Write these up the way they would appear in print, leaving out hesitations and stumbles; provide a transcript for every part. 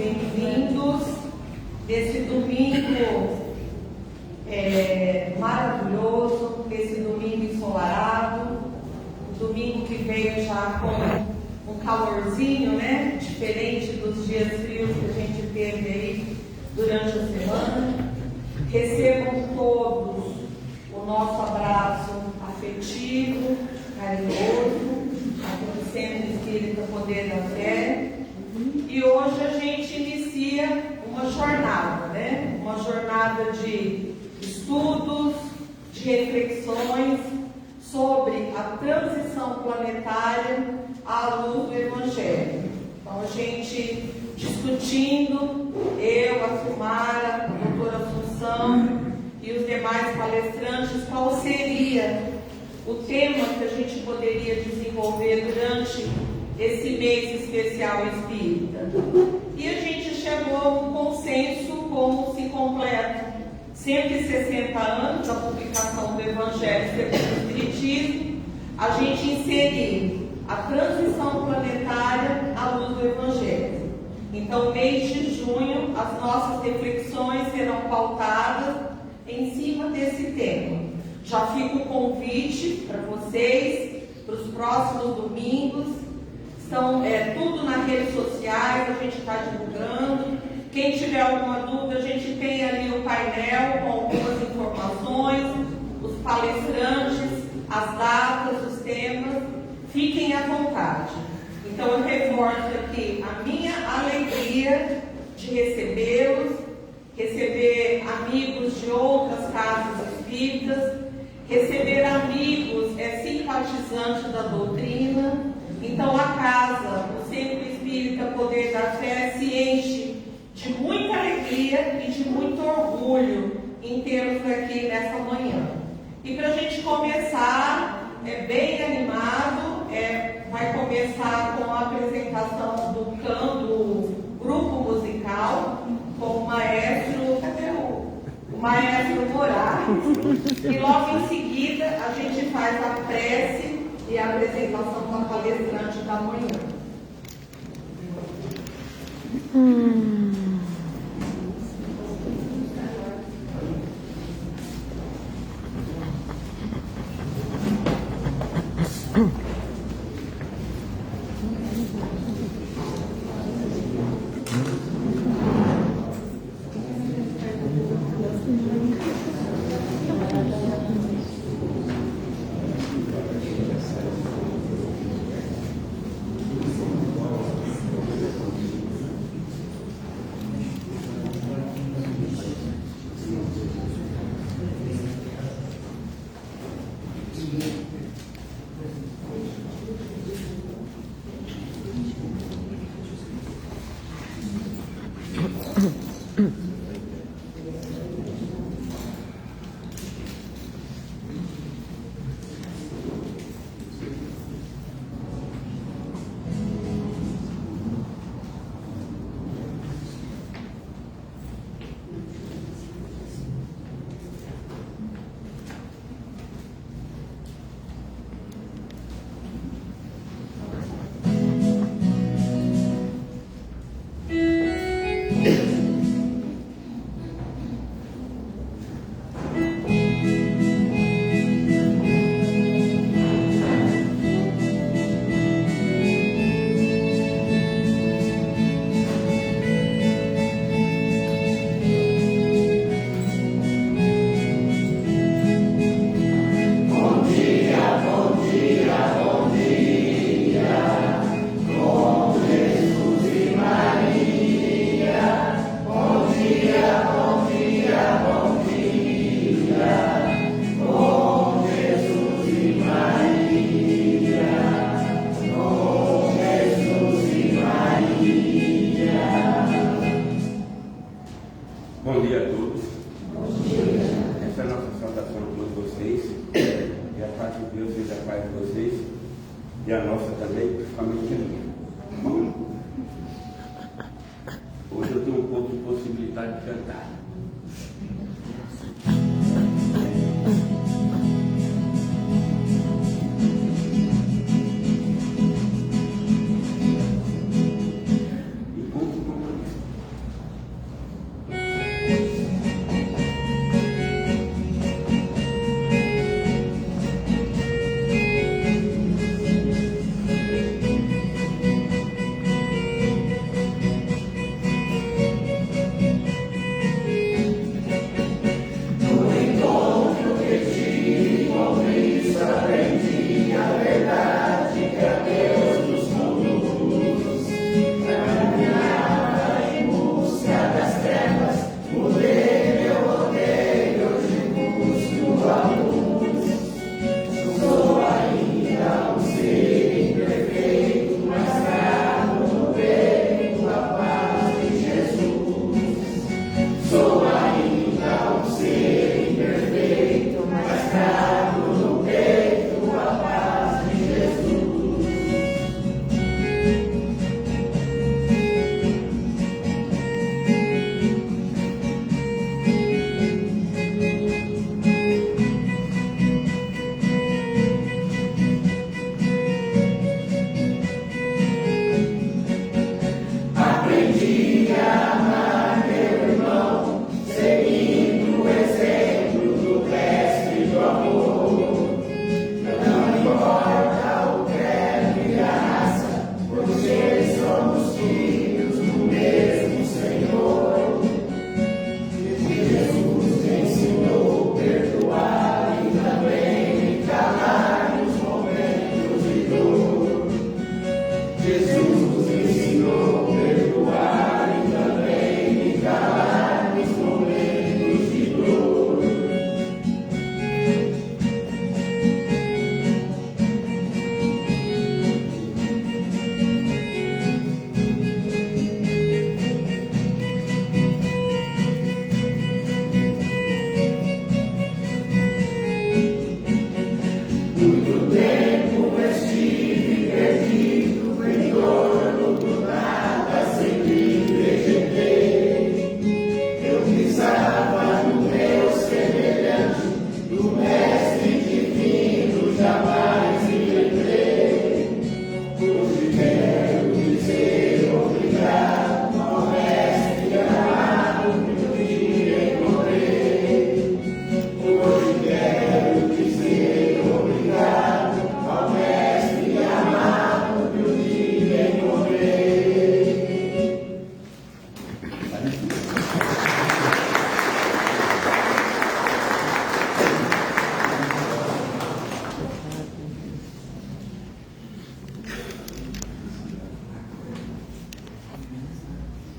bem-vindos nesse domingo maravilhoso, nesse domingo ensolarado, domingo que veio já com um calorzinho, né? Diferente dos dias frios que a gente teve aí durante a semana. Recebam todos o nosso abraço afetivo, carinhoso, aqui do Centro Espírita Poder da Fé. E hoje a gente inicia uma jornada, né? Uma jornada de estudos, de reflexões sobre a transição planetária à luz do Evangelho. Então a gente discutindo, eu, a Silmara, a doutora Assunção e os demais palestrantes, qual seria o tema que a gente poderia desenvolver durante esse mês especial espírita. E a gente chegou a um consenso, como se completa 160 anos da publicação do Evangelho segundo o Espiritismo, a gente inserir a transição planetária à luz do Evangelho. Então, mês de junho, as nossas reflexões serão pautadas em cima desse tema. Já fica o convite para vocês, para os próximos domingos. Estão tudo nas redes sociais, a gente está divulgando. Quem tiver alguma dúvida, a gente tem ali o painel com algumas informações, os palestrantes, as datas, os temas. Fiquem à vontade. Então eu reforço aqui a minha alegria de recebê-los, receber amigos de outras casas espíritas, receber amigos simpatizantes da doutrina. Então a casa, o Centro Espírita Poder da Fé, se enche de muita alegria e de muito orgulho em termos aqui nessa manhã. E para a gente começar, bem animado, vai começar com a apresentação do grupo musical, com o maestro, cadê o maestro Moraes? E logo em seguida a gente faz a prece e a apresentação com a palestrante da manhã.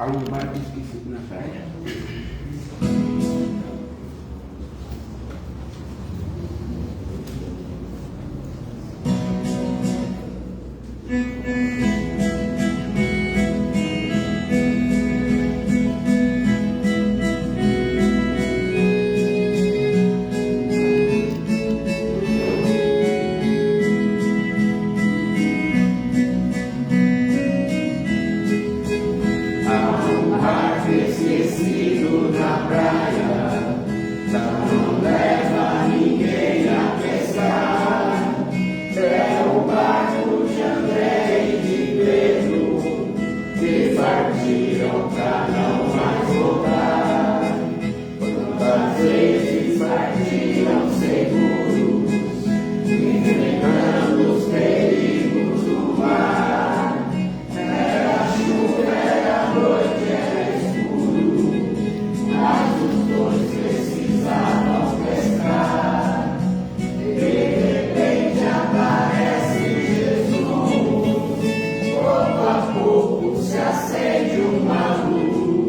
Algo mais esquecido na praia. Esquecido na praia, não leva ninguém a pescar. É o barco de André e de Pedro, que partiram pra não mais voltar. Quantas vezes partiram seguros, enfrentando os perigos do mar. Era chuva, era noite, era mas os dois precisavam pescar. De repente aparece Jesus. Pouco a pouco se acende uma luz.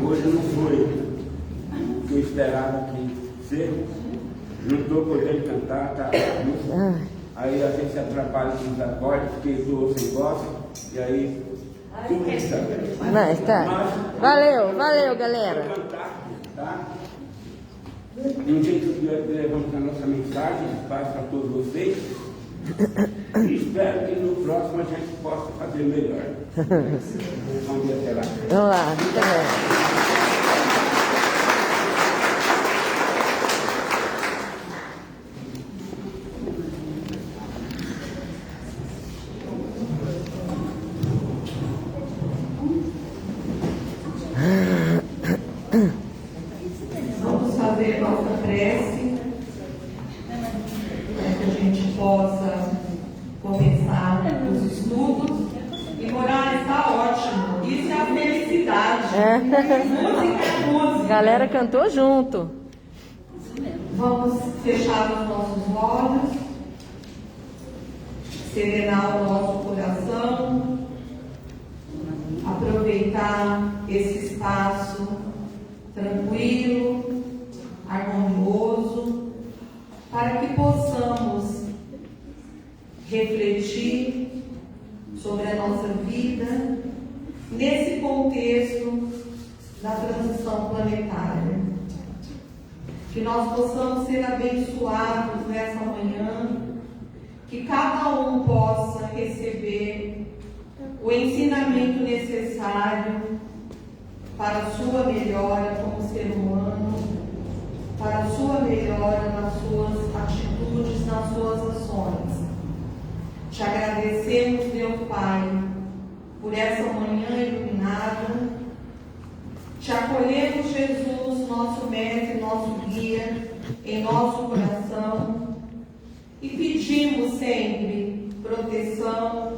Hoje não foi o que eu esperava que ser. Não estou podendo cantar, tá? Aí a gente se atrapalha com os acordes, porque estou sem voz, e aí tudo isso também. Não, está. Valeu, galera. Vou cantar, tá? De um jeito que levamos a nossa mensagem, paz para todos vocês. E espero que no próximo a gente possa fazer melhor. Vamos ver até lá. Vamos lá, fica bem. Vamos fazer nossa prece para que a gente possa começar os estudos. E morar está ótimo. Isso é a felicidade. Música é música. Galera cantou junto. Vamos fechar os nossos olhos, serenar o nosso coração, aproveitar esse espaço tranquilo, harmonioso, para que possamos refletir sobre a nossa vida nesse contexto da transição planetária. Que nós possamos ser abençoados nessa manhã, que cada um possa receber o ensinamento necessário para a sua melhora como ser humano, para a sua melhora nas suas atitudes, nas suas ações. Te agradecemos, Deus Pai, por essa manhã iluminada. Te acolhemos, Jesus, nosso mestre, nosso guia, em nosso coração, e pedimos sempre proteção,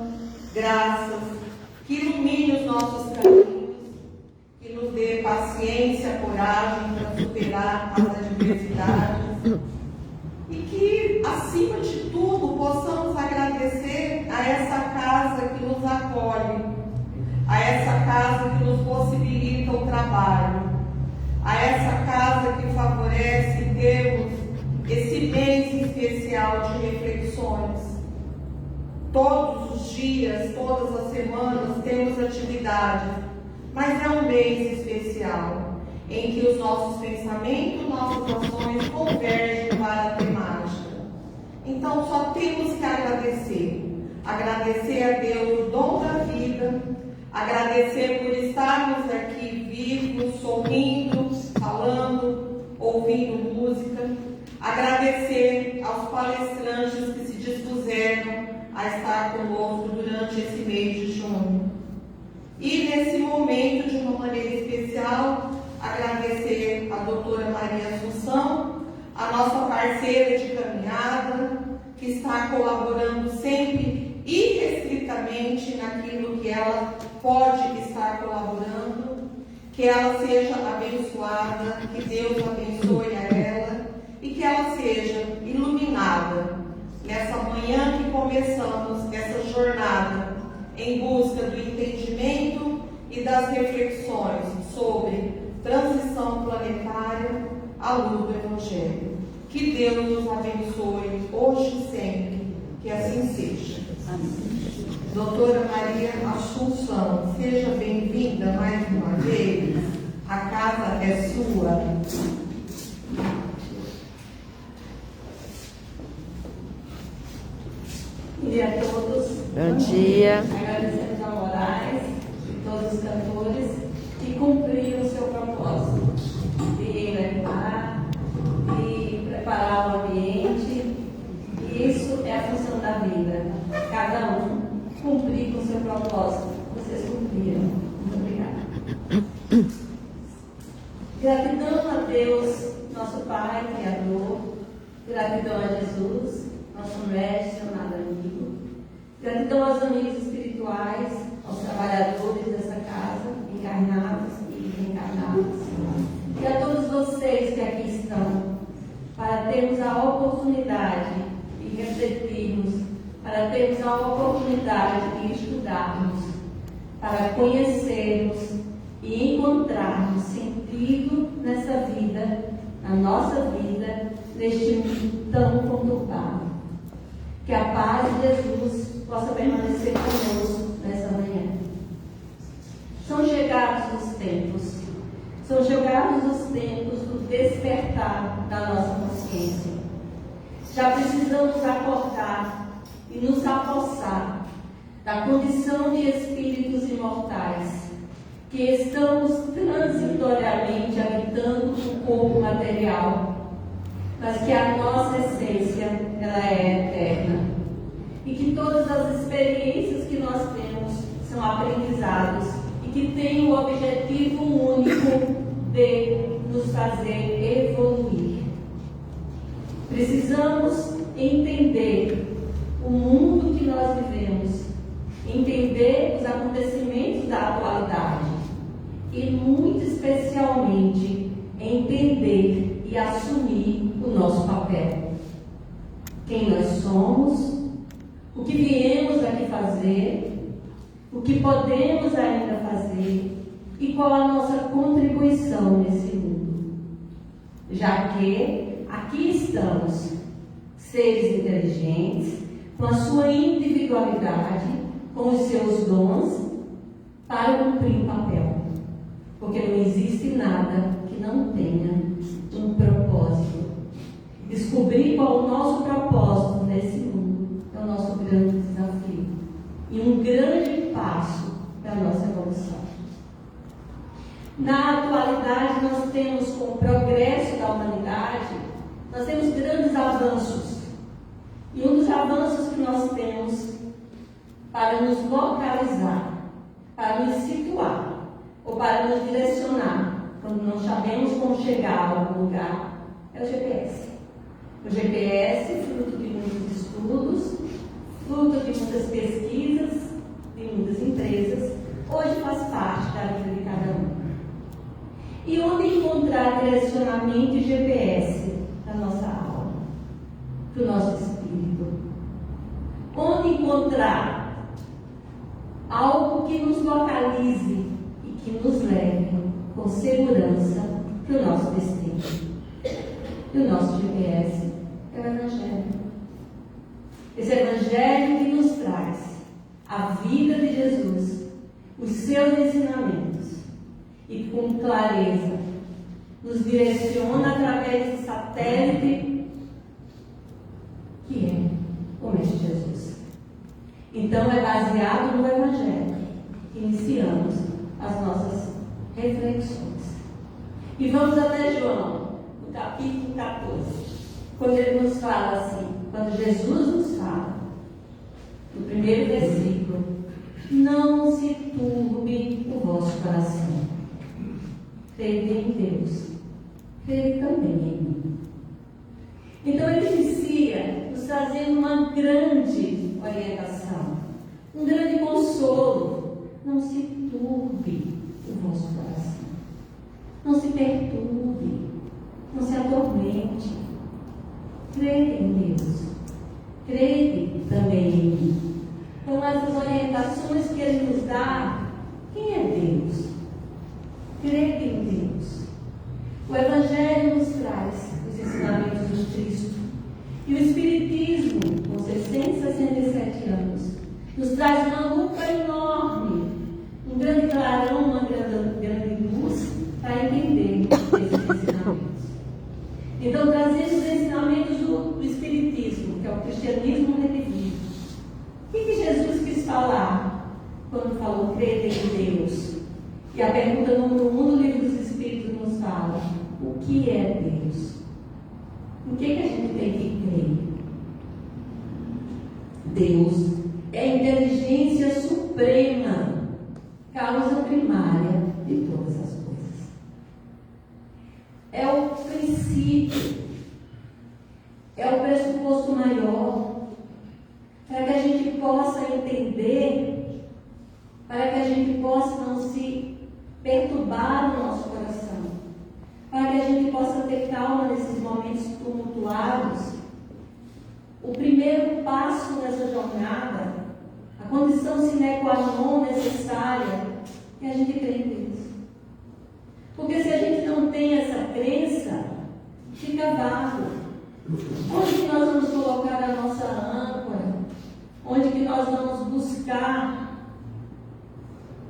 graças, que ilumine os nossos caminhos, que nos dê paciência, coragem para superar as adversidades, e que, acima de tudo, possamos agradecer a essa casa que nos acolhe, a essa casa que nos possibilita o trabalho, a essa casa que favorece termos esse mês especial de reflexões. Todos os dias, todas as semanas temos atividades, mas é um mês especial em que os nossos pensamentos, nossas ações convergem para a temática. Então só temos que agradecer a Deus o dom da vida, agradecer por estarmos aqui vivos, sorrindo, falando, ouvindo música, agradecer aos palestrantes que se dispuseram a estar conosco durante esse mês de junho. E nesse momento, de uma maneira especial, agradecer a doutora Maria Assunção, a nossa parceira de caminhada, que está colaborando sempre irrestritamente naquilo que ela pode estar colaborando, que ela seja abençoada, que Deus abençoe a ela e que ela seja iluminada nessa manhã que começamos essa jornada em busca do entendimento e das reflexões sobre transição planetária à luz do Evangelho. Que Deus nos abençoe hoje e sempre, que assim seja. Amém. Doutora Maria Assunção, seja bem-vinda mais uma vez. A casa é sua. E a todos. Bom dia. Agradecemos a Moraes e todos os cantores que cumpriram o seu propósito de levar, de preparar o ambiente. E isso é a função da vida. Cada um cumprir com o seu propósito. Vocês cumpriram. Muito obrigada. Gratidão a Deus, nosso Pai, Criador. Gratidão a Jesus, nosso mestre, amado amigo. Gratidão aos amigos espirituais, aos trabalhadores dessa casa, encarnados e reencarnados. E a todos vocês que aqui estão, para termos a oportunidade de refletirmos, para termos a oportunidade de estudarmos, para conhecermos e encontrarmos na nossa vida neste mundo tão conturbado. Que a paz de Jesus possa permanecer conosco nessa manhã. São chegados os tempos do despertar da nossa consciência. Já precisamos acordar e nos apossar da condição de espíritos imortais, que estamos transitoriamente habitando o corpo material, mas que a nossa essência, ela é eterna. E que todas as experiências que nós temos são aprendizados e que têm o objetivo único de nos fazer evoluir. Precisamos entender o mundo que nós vivemos, entender os acontecimentos da atualidade e, muito especialmente, entender e assumir o nosso papel. Quem nós somos, o que viemos aqui fazer, o que podemos ainda fazer e qual a nossa contribuição nesse mundo. Já que aqui estamos, seres inteligentes, com a sua individualidade, com os seus dons, para cumprir um papel. Porque não existe nada que não tenha um propósito. Descobrir qual é o nosso propósito nesse mundo é o nosso grande desafio. E um grande passo para a nossa evolução. Na atualidade, nós temos, com o progresso da humanidade, nós temos grandes avanços. E um dos avanços que nós temos para nos localizar, para nos situar, ou para nos direcionar, quando não sabemos como chegar a algum lugar, é o GPS. O GPS, fruto de muitos estudos, fruto de muitas pesquisas, de muitas empresas, hoje faz parte da vida de cada um. E onde encontrar direcionamento e GPS na nossa alma, para o nosso espírito? Onde encontrar algo que nos localize e que nos leve com segurança para o nosso destino? E o nosso GPS é o Evangelho. Esse Evangelho que nos traz a vida de Jesus, os seus ensinamentos, e com clareza nos direciona através desse satélite que é o Mestre Jesus. Então é baseado no Evangelho que iniciamos as nossas reflexões. E vamos até João, no capítulo 14, quando ele nos fala assim, quando Jesus nos fala, no primeiro versículo: não se turbe o vosso coração. Crede em Deus, crede também em mim. Então ele inicia nos trazendo uma grande orientação, um grande consolo. Não se turbe o vosso coração, não se perturbe, não se atormente. Crede em Deus, crede também em mim. Então essas orientações que ele nos dá, quem é Deus? Crede em Deus. O Evangelho nos traz os ensinamentos do Cristo. E o Espiritismo, com 667 anos, nos traz uma lupa enorme, um grande clarão, uma grande luz para entender esses ensinamentos. Então, trazendo os ensinamentos do Espiritismo, que é o cristianismo redivivo. O que Jesus quis falar quando falou crede em Deus? E a pergunta número 1 do Livro dos Espíritos nos fala: o que é Deus? O que a gente tem que crer? Deus é a inteligência suprema, causa primária de todas as coisas. É o princípio, é o pressuposto maior, para que a gente possa entender, para que a gente possa não se perturbar o nosso coração, para que a gente possa ter calma nesses momentos tumultuados. O primeiro passo nessa jornada, a condição sine qua non necessária, é a gente crer em Deus. Porque se a gente não tem essa crença, colocado? Onde que nós vamos colocar a nossa âncora? Onde que nós vamos buscar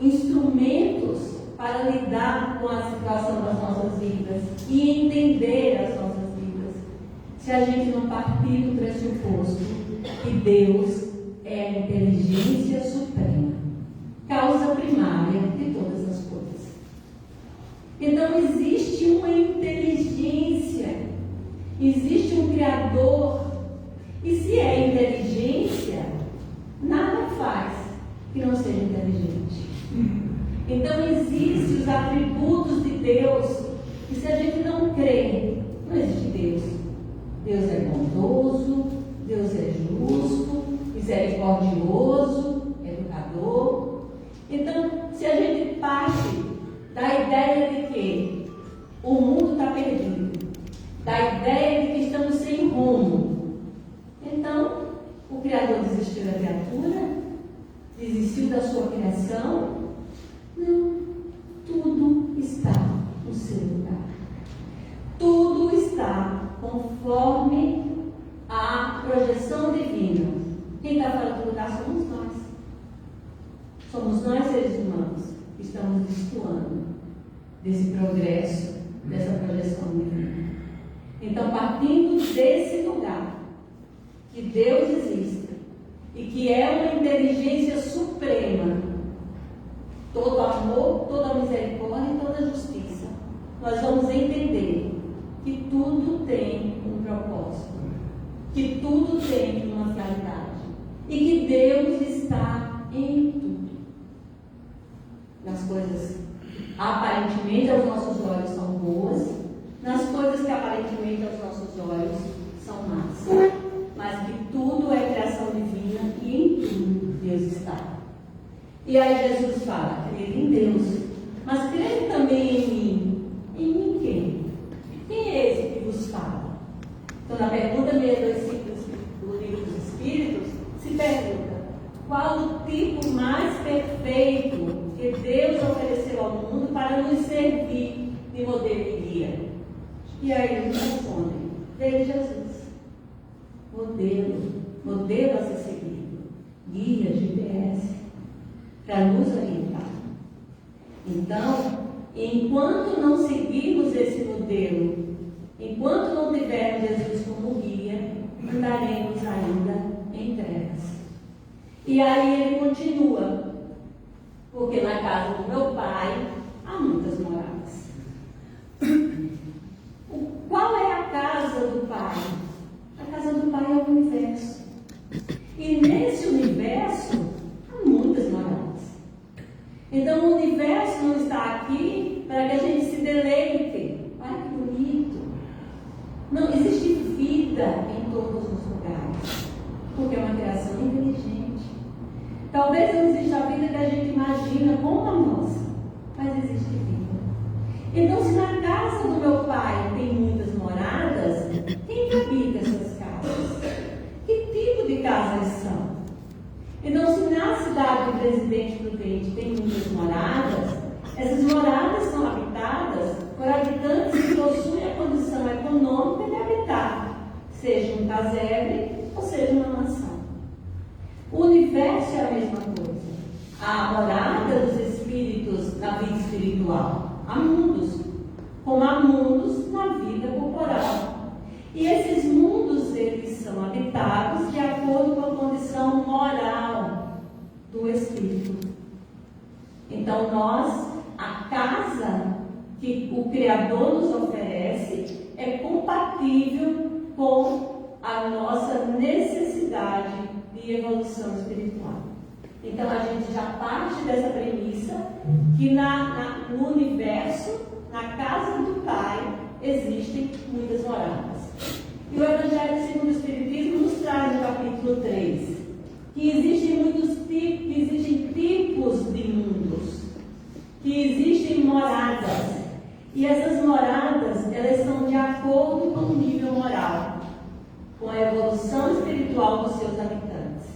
instrumentos para lidar com a situação das nossas vidas e entender as nossas vidas, se a gente não partir do pressuposto que Deus é a inteligência suprema, causa primária de todas as coisas. Então existe uma inteligência, existe um Criador, e se é inteligência, nada faz que não seja inteligente. Então existem os atributos de Deus, e se a gente não crê, não existe Deus. Deus é bondoso, Deus é justo, misericordioso, educador. Então, se a gente parte da ideia de que o mundo está perdido, da ideia de que estamos sem rumo, então o Criador desistiu da criatura, desistiu da sua criação. Não, tudo está no seu lugar. Tudo está conforme a projeção divina. Quem está fora do lugar somos nós. Somos nós, seres humanos, que estamos destoando desse progresso, dessa projeção divina. Então, partindo desse lugar, que Deus existe e que é uma inteligência suprema, todo amor, toda misericórdia e toda justiça, nós vamos entender que tudo tem um propósito, que tudo tem uma finalidade e que Deus está em tudo. Nas coisas aparentemente aos nossos olhos são boas, nas coisas que aparentemente aos nossos olhos são más, mas que tudo é criação divina e em tudo Deus está. E aí Jesus fala, crer em Deus, mas crer também em mim. Em mim quem? Quem é esse que vos fala? Então na pergunta 625 do Livro dos Espíritos, se pergunta, qual o tipo mais perfeito que Deus ofereceu ao mundo para nos servir de modelo e guia? E aí eles respondem, veio Jesus, modelo a ser seguido, guia, GPS, para nos orientar. Então, enquanto não seguirmos esse modelo, enquanto não tivermos Jesus como guia, andaremos ainda em trevas. E aí ele continua, porque na casa do meu pai há muitas moradas. Qual é a casa do pai? A casa do pai é o universo. E nesse universo há muitas moradas. Então o universo não está aqui para que a gente se deleite. Ai, que bonito. Não existe vida em todos os lugares, porque é uma criação inteligente. Talvez não exista a vida que a gente imagina como a nossa, mas existe vida. Então, se na casa do meu pai tem muitas moradas, quem que habita essas casas? Que tipo de casas são? Então, se na cidade de Presidente Prudente tem muitas moradas, essas moradas são habitadas por habitantes que possuem a condição econômica de habitar, seja um casebre ou seja uma mansão. O universo é a mesma coisa. A morada dos espíritos na vida espiritual. Há mundos, como há mundos na vida corporal. E esses mundos, eles são habitados de acordo com a condição moral do espírito. Então a casa que o Criador nos oferece é compatível com a nossa necessidade de evolução espiritual. Então a gente já parte dessa premissa que no universo, na casa do Pai, existem muitas moradas. E o Evangelho segundo o Espiritismo nos traz no capítulo 3 que existem tipos de mundos, que existem moradas, e essas moradas, elas são de acordo com o nível moral, com a evolução espiritual dos seus habitantes.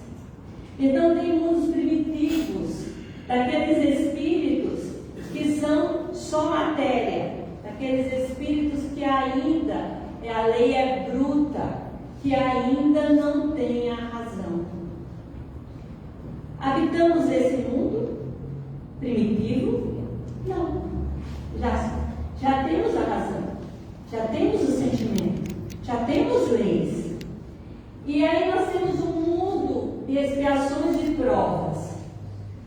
Então tem mundos primitivos, daqueles espíritos que são só matéria, daqueles espíritos que ainda a lei é bruta, que ainda não tem a razão. Habitamos esse mundo primitivo? Não. Já temos a razão, já temos o sentimento, já temos leis. E aí nós temos um mundo de expiações e provas.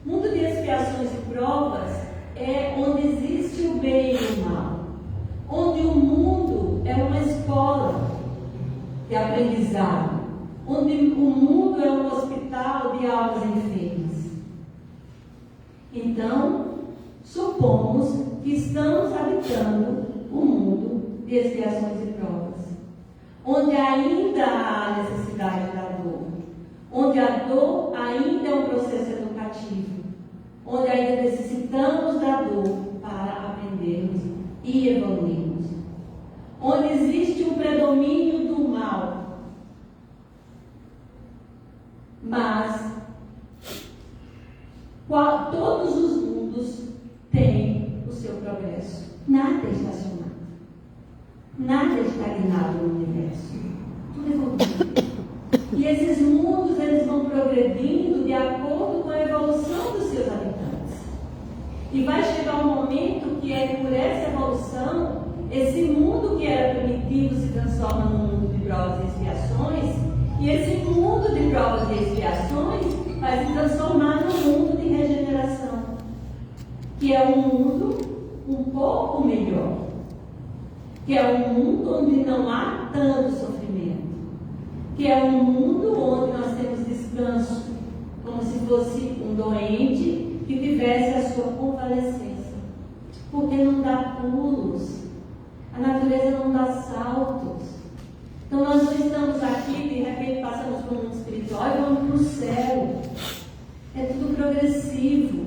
Mundo de expiações e provas é onde existe o bem e o mal, onde o mundo é uma escola de aprendizado, onde o mundo é um hospital de almas enfermas. Então, supomos que estamos habitando o mundo de expiações e provas, onde ainda há necessidade da dor, onde a dor ainda é um processo educativo, onde ainda necessitamos da dor para aprendermos e evoluirmos, onde existe um predomínio do mal, mas todos os mundos têm o seu progresso. Nada é estacionado, nada é estagnado no universo, tudo evolui. E esses mundos, eles vão progredindo de acordo com a evolução dos seus habitantes. E vai chegar um momento que é por essa evolução, esse mundo que era primitivo se transforma num mundo de provas e expiações, e esse mundo de provas e expiações vai se transformar num mundo de regeneração, que é um mundo um pouco melhor, que é um mundo onde não há tanto sofrimento, que é um mundo onde nós temos descanso, como se fosse um doente que tivesse a sua convalescença, porque não dá pulos, a natureza não dá saltos. Então nós não estamos aqui, de repente passamos para o mundo espiritual e vamos para o céu. É tudo progressivo.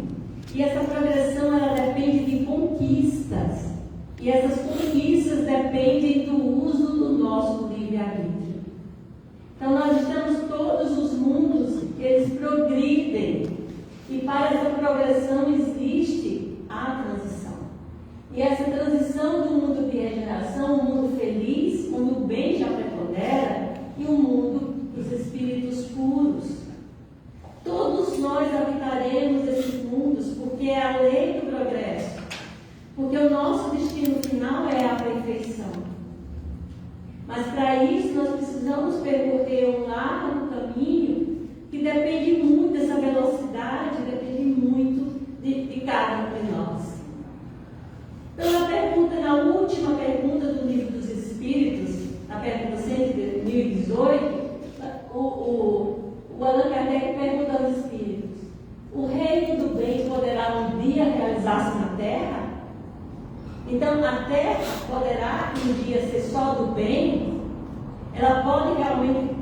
E essa progressão, ela depende de conquistas. E essas conquistas dependem do uso do nosso livre-arbítrio. Então nós estamos todos os mundos, eles progridem. E para essa progressão existe a transição. E essa transição do mundo de regeneração, um mundo feliz, onde o bem já prepondera, e um mundo dos espíritos puros. Todos nós habitaremos esses mundos, porque é a lei do progresso. Porque o nosso destino final é a perfeição. Mas para isso nós precisamos percorrer um largo caminho que depende muito dessa velocidade, depende muito de cada um de nós. Então, na última pergunta do Livro dos Espíritos, na pergunta 118, o Allan Kardec pergunta aos Espíritos: o reino do bem poderá um dia realizar-se na Terra? Então, a Terra poderá um dia ser só do bem? Ela pode realmente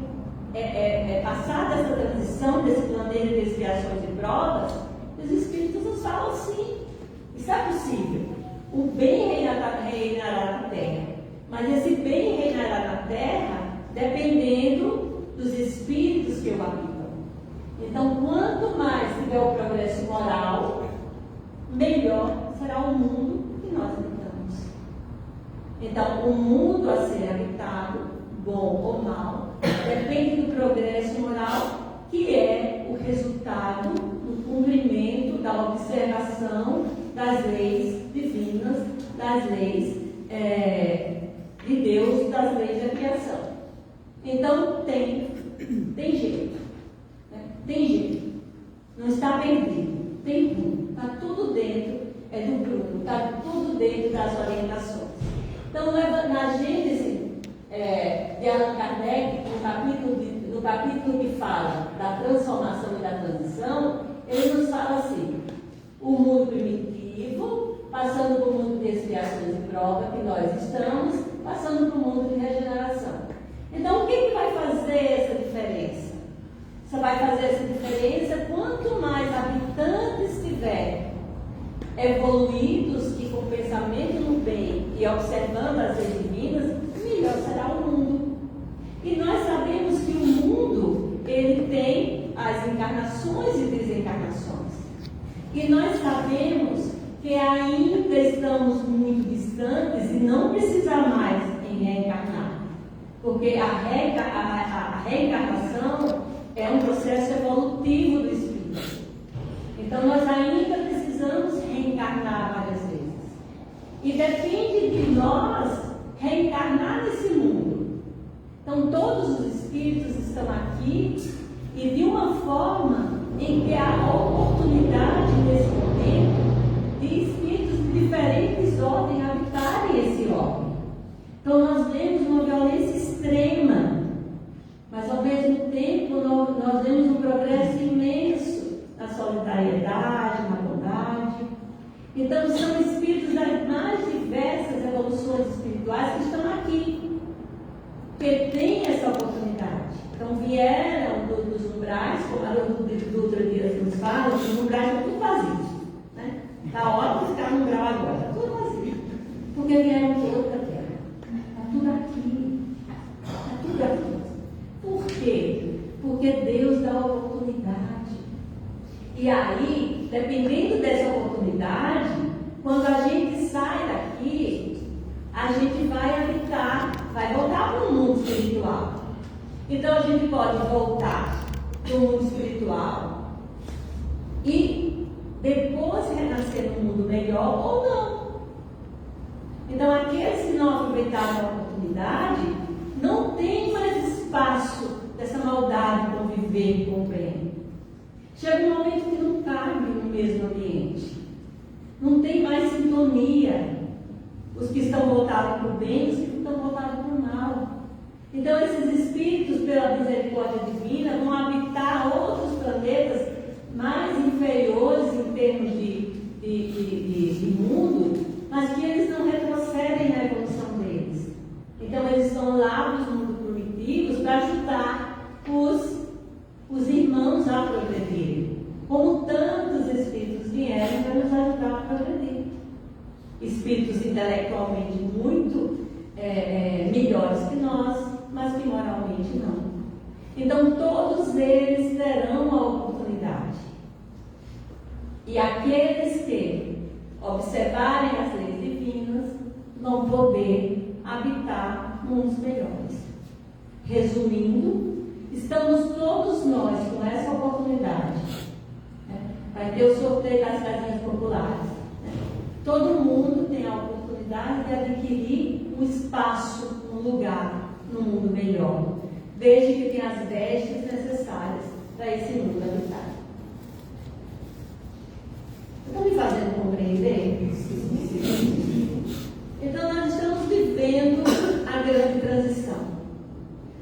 passar dessa transição, desse planejo de expiações e provas? Os Espíritos nos falam sim, isso é possível. O bem reinará na Terra, mas esse bem reinará na Terra dependendo dos espíritos que o habitam. Então, quanto mais tiver o progresso moral, melhor será o mundo que nós habitamos. Então, o mundo a ser habitado, bom ou mal, depende do progresso moral, que é o resultado do cumprimento, da observação das leis divinas, das leis de Deus, das leis da criação. Então, tem jeito. Né? Tem jeito. Não está perdido. Tem rumo. Está tudo dentro do Bruno. Está tudo dentro das orientações. Então, na Gênese de Allan Kardec, no capítulo que fala da transformação e da transição, ele nos fala assim: o mundo primitivo, passando por um mundo de expiações e prova, que nós estamos, passando por um mundo de regeneração. Então, o que vai fazer essa diferença? Você vai fazer essa diferença quanto mais habitantes tiver evoluídos e com pensamento no bem e observando as leis divinas, melhor será o mundo. E nós sabemos que o mundo, ele tem as encarnações e desencarnações. E nós sabemos que ainda estamos muito distantes e não precisar mais em reencarnar. Porque a reencarnação é um processo evolutivo do espírito. Então nós ainda precisamos reencarnar várias vezes. E depende de nós reencarnar nesse mundo. Então todos os espíritos estão aqui e de uma forma em que há oportunidade nesse momento de espíritos de diferentes ordens habitarem esse ordem. Então nós vemos uma violência extrema, mas ao mesmo tempo nós vemos um progresso imenso na solidariedade, na bondade. Então são espíritos das mais diversas evoluções espirituais que estão aqui, que têm essa oportunidade. Então vieram dos umbrais, como a Dutra Dias nos fala, os umbrais estão tudo vazios. Né? Está hora de ficar no umbral agora, está tudo vazio. Porque vieram de outra terra. Está tudo aqui. Está tudo aqui. Por quê? Porque Deus dá oportunidade. E aí, dependendo dessa oportunidade, quando a gente sai daqui, a gente vai habitar, vai voltar para o mundo espiritual. Então a gente pode voltar para o mundo espiritual e depois renascer num mundo melhor ou não. Então aqueles que não aproveitaram a oportunidade não tem mais espaço dessa maldade conviver com o bem. Chega um momento que não cabe no mesmo ambiente. Não tem mais sintonia. Os que estão voltados para o bem e os que estão voltados para o mal. Então esses espíritos, pela misericórdia divina, vão habitar outros planetas mais inferiores em termos de mundo, mas que eles não retrocedem na evolução deles. Então eles estão lá nos mundos primitivos para ajudar os irmãos a progredirem. Como tantos espíritos vieram para nos ajudar a progredir. Espíritos intelectualmente muito melhores que nós, mas que moralmente não. Então todos eles terão a oportunidade. E aqueles que observarem as leis divinas vão poder habitar mundos melhores. Resumindo, estamos todos nós com essa oportunidade. Vai ter o sorteio das casinhas populares. Todo mundo tem a oportunidade de adquirir um espaço, um lugar no mundo melhor, desde que tenha as vestes necessárias para esse mundo habitar. Estão me fazendo compreender? Então nós estamos vivendo a grande transição.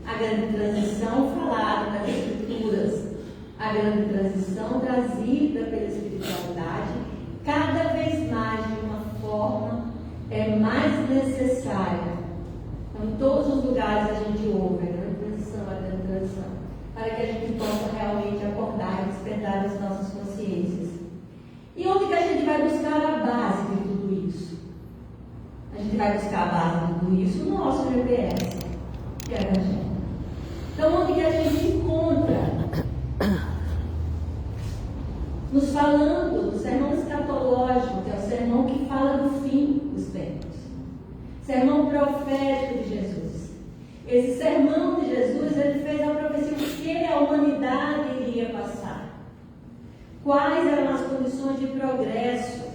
A grande transição falada das escrituras, a grande transição trazida pela espiritualidade, cada vez mais de uma forma mais necessária. Então, em todos os lugares a gente ouve a grande transição, para que a gente possa realmente acordar e despertar as nossas consciências. E onde que a gente vai buscar a base de tudo isso? A gente vai buscar a base de tudo isso no nosso GPS, que é a gente. Então, onde que a gente encontra? Nos falando do sermão escatológico, que é o sermão que fala do fim dos tempos. Sermão profético de Jesus. Esse sermão de Jesus, ele fez a profecia de que a humanidade iria passar. Quais eram as condições de progresso.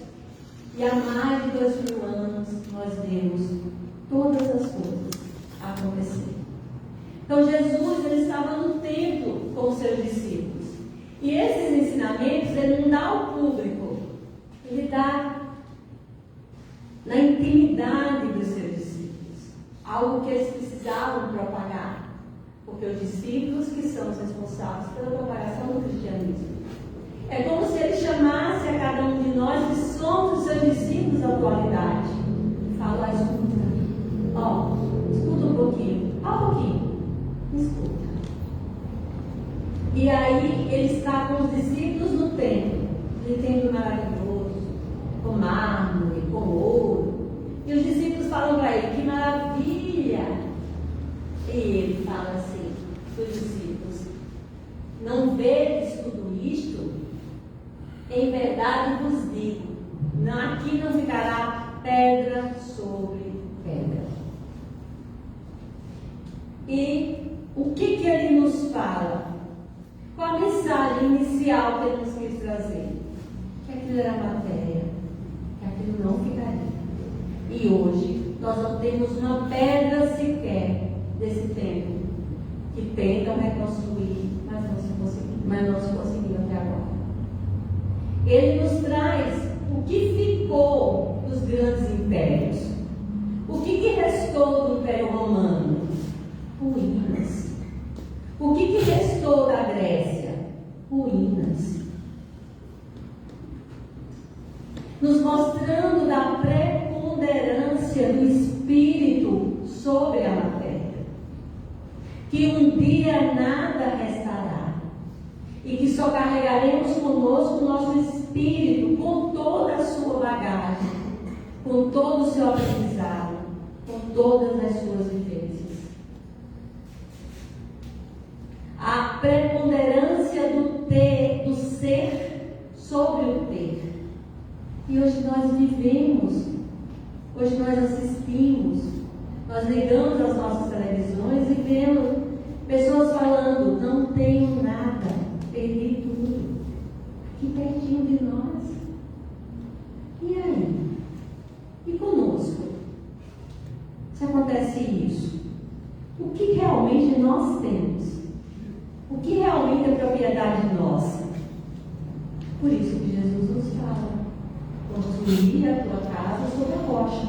E há mais de 2000 anos nós vemos todas as coisas acontecer. Então Jesus, ele estava no templo com os seus discípulos. E esses ensinamentos, ele não dá ao público, ele dá na intimidade dos seus discípulos. Algo que eles precisavam propagar. Porque os discípulos que são os responsáveis pela propagação do cristianismo. É como se ele chamasse a cada um de nós que somos os seus discípulos da atualidade. E fala, escuta. Escuta um pouquinho. Escuta. E aí ele está com os discípulos no templo, um templo maravilhoso, com mármore, com ouro. E os discípulos falam para ele, que maravilha! E ele fala assim, para os discípulos, não vedes tudo isto? Em verdade vos digo, aqui não ficará pedra sobre pedra. fala? Qual a mensagem inicial que ele nos quis trazer? Que aquilo era matéria, que aquilo não ficaria. E hoje nós não temos uma pedra sequer desse templo que tentam reconstruir, mas não se conseguiram até agora. Ele nos traz o que ficou dos grandes impérios. O que restou do Império Romano? Ruínas. O que restou da Grécia? Ruínas. Nos mostrando da preponderância do Espírito sobre a matéria. Que um dia nada restará. E que só carregaremos conosco o nosso Espírito, com toda a sua bagagem, com todo o seu aprendizado, com todas as suas vivências. A preponderância do ter, do ser sobre o ter. E hoje nós vivemos, hoje nós assistimos, nós ligamos as nossas televisões e vemos pessoas falando: não tenho nada, perdi tudo. Aqui pertinho de nós. E aí? E conosco? Se acontece isso, o que realmente nós temos? O que realmente é propriedade nossa? Por isso que Jesus nos fala: construir a tua casa sobre a rocha,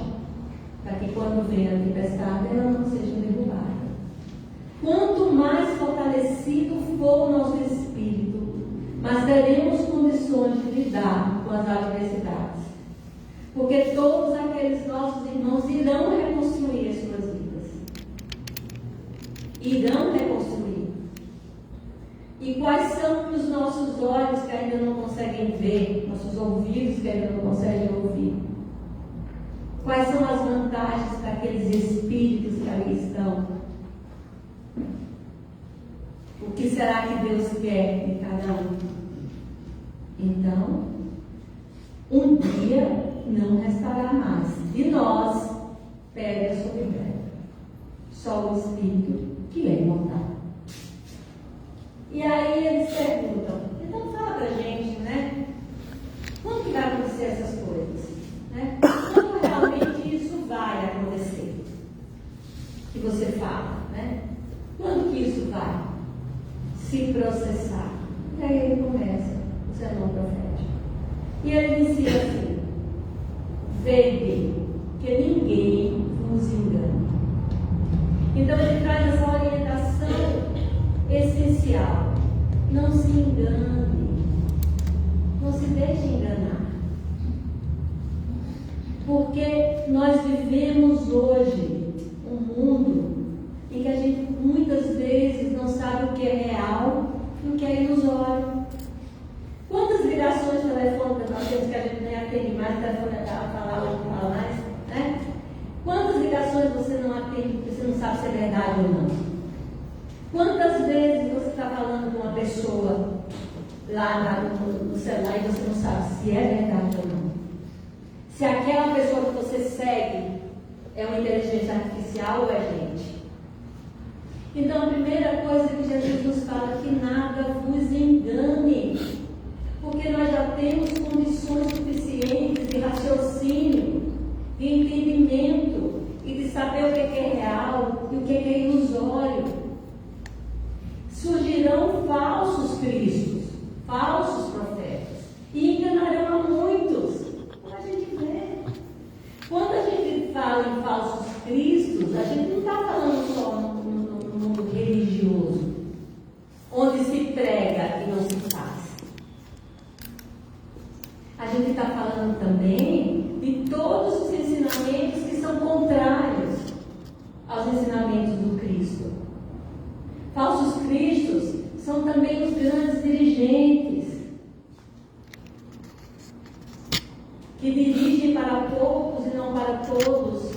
para que quando venha a tempestade ela não seja derrubada. Quanto mais fortalecido for o nosso espírito, mas teremos condições de lidar com as adversidades. Porque todos aqueles nossos irmãos irão reconstruir as suas vidas. Irão reconstruir. E quais são os nossos olhos que ainda não conseguem ver, nossos ouvidos que ainda não conseguem ouvir? Quais são as vantagens para aqueles espíritos que ali estão? O que será que Deus quer de cada um? Então, um dia não restará mais de nós pedra sobre pedra, só o Espírito que é imortal. E aí eles perguntam: então fala pra gente, né? Quando que vai acontecer essas coisas? Né? Quando realmente isso vai acontecer? Que você fala, né? Quando que isso vai se processar? E aí ele começa o sermão profético. E ele inicia assim: vede que ninguém vos engane. Então ele traz essa orientação essencial. Não se engane. Não se deixe enganar. Porque nós vivemos hoje um mundo em que a gente muitas vezes não sabe o que é real e o que é ilusório. Quantas ligações telefônicas nós temos que a gente nem atende mais, o telefone está a falar ou não fala mais, né? Quantas ligações você não atende porque você não sabe se é verdade ou não? Quantas vezes você está falando com uma pessoa lá no celular e você não sabe se é verdade ou não? Se aquela pessoa que você segue é uma inteligência artificial ou é gente? Então a primeira coisa que Jesus nos fala é que nada vos engane, porque nós já temos condições suficientes de raciocínio, de entendimento e de saber o que é real e o que é ilusório. Surgirão falsos cristos, falsos profetas, e enganarão a muitos. A gente vê. Quando a gente fala em falsos cristos, a gente não está falando só no mundo religioso, onde se prega e não se faz. A gente está falando também de todos os ensinamentos que são contrários aos ensinamentos do Cristo. Falsos cristos são também os grandes dirigentes que dirigem para poucos e não para todos.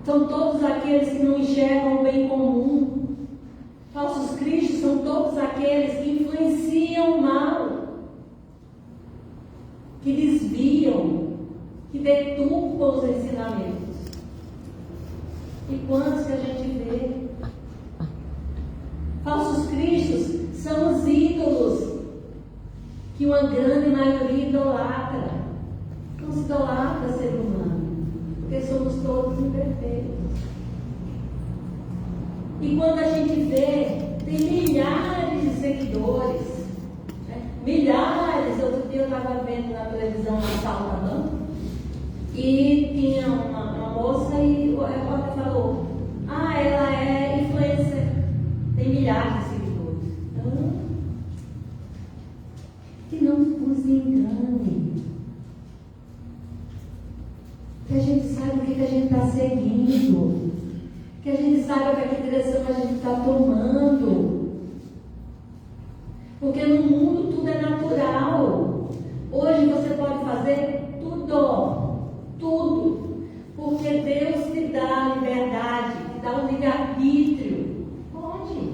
São todos aqueles que não enxergam o bem comum. Falsos cristos são todos aqueles que influenciam o mal, que desviam, que deturpam os ensinamentos. E quantos que a gente vê? que uma grande maioria idolatra. Não se idolatra ser humano, porque somos todos imperfeitos. E quando a gente vê, tem milhares de seguidores, né? Milhares. Outro dia eu estava vendo na televisão uma Salvador e tinha uma moça e o repórter falou: ah, ela é influencer, tem milhares de seguidores. Que não nos engane, que a gente saiba o que a gente está seguindo, que a gente saiba para que direção a gente está tomando. Porque no mundo tudo é natural. Hoje você pode fazer tudo, tudo, porque Deus te dá a liberdade, te dá um livre-arbítrio. Pode.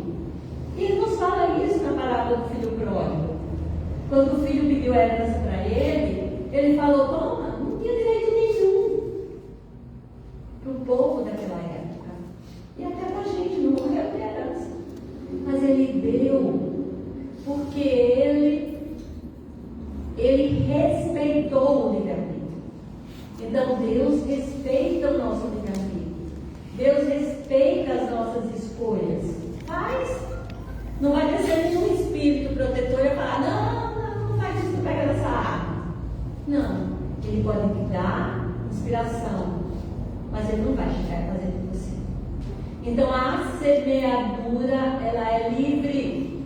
E Ele nos fala isso na parábola do filho pródigo. Quando o filho pediu a herança para ele falou: toma, não tinha direito nenhum para o povo daquela época. E até para a gente, não morreu de herança. Mas ele deu, porque ele respeitou o livre-arbítrio. Então Deus respeita o nosso livre-arbítrio. Deus respeita as nossas escolhas. Faz. Não vai descer nenhum espírito protetor e falar: não faz isso, não pega dessa arma. Não. Ele pode te dar inspiração, mas ele não vai chegar a fazer por você. Então a semeadura, ela é livre,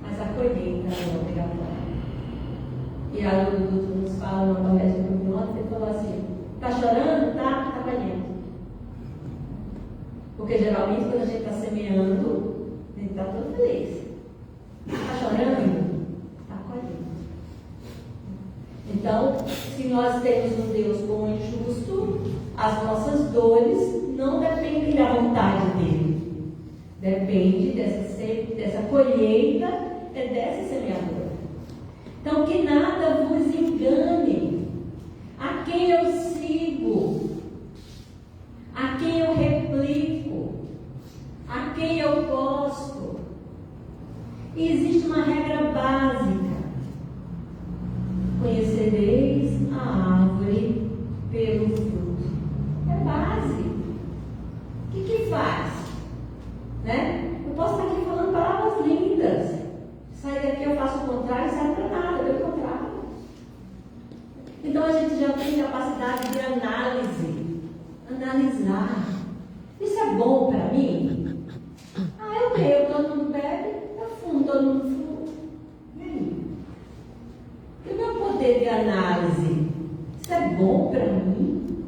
mas a colheita é obrigatória. E a Dudu nos fala numa palestra do ontem, ele falou assim: tá chorando? Tá colhendo. Porque geralmente quando a gente está semeando, a gente está todo feliz. Está chorando? Está colhendo. Então, se nós temos um Deus bom e justo, as nossas dores não dependem da vontade dele. Depende dessa colheita, dessa semeadura. Então, que nada vos engane. A quem eu sigo, a quem eu replico, a quem eu posto. E existe uma regra básica: conhecereis a árvore pelo fruto. É base. O que faz? Né? Eu posso estar aqui falando palavras lindas. Sair daqui eu faço o contrário, não serve para nada, pelo contrário. Então a gente já tem capacidade de analisar. Isso é bom para mim? Eu bebo, todo mundo bebe, eu fumo, todo mundo fuma. E aí? E o meu poder de análise? Isso é bom para mim?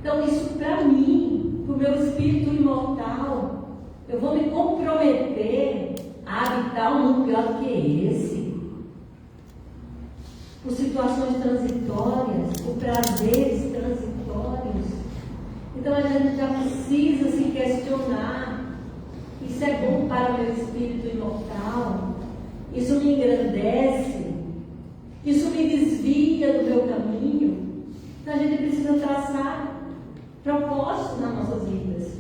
Então isso para mim, para o meu espírito imortal, eu vou me comprometer a habitar um mundo pior do que esse, por situações transitórias, por prazeres transitórios. Então a gente já precisa se questionar: isso é bom para o meu espírito imortal? Isso me engrandece? Isso me desvia do meu caminho? Então a gente precisa traçar propósitos nas nossas vidas.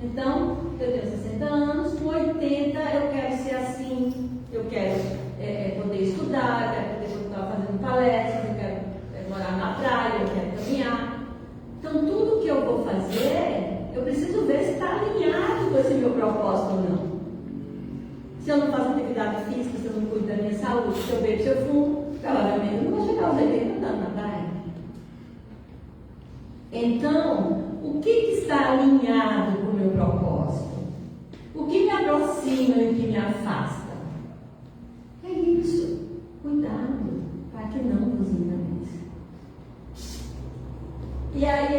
Então, eu tenho 60 anos, com 80 eu quero ser assim, eu quero poder estudar, eu quero poder estar fazendo palestras, eu quero morar na praia, eu quero caminhar. Então, tudo que eu vou fazer, eu preciso ver se está alinhado com esse meu propósito ou não. Se eu não faço atividade física, se eu não cuido da minha saúde, se eu bebo, se eu fumo, provavelmente eu não vou chegar aos 80 andando na praia. Então, o que está alinhado com o meu propósito? O que me aproxima e o que me afasta? É isso. Cuidado, para que não vos enganeis. E aí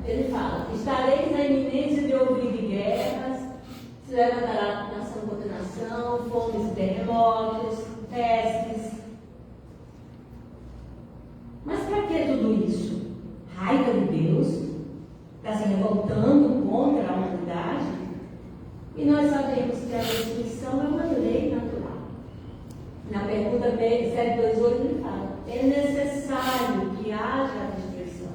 ele fala: estareis na iminência de ouvir de guerras, se levantará nação contra nação, fomes e terremotos, pestes. Mas para que tudo isso? Raiva de Deus? Está se revoltando contra a humanidade? E nós sabemos que a destruição é uma lei natural. Na pergunta 728 ele fala: é necessário que haja destruição.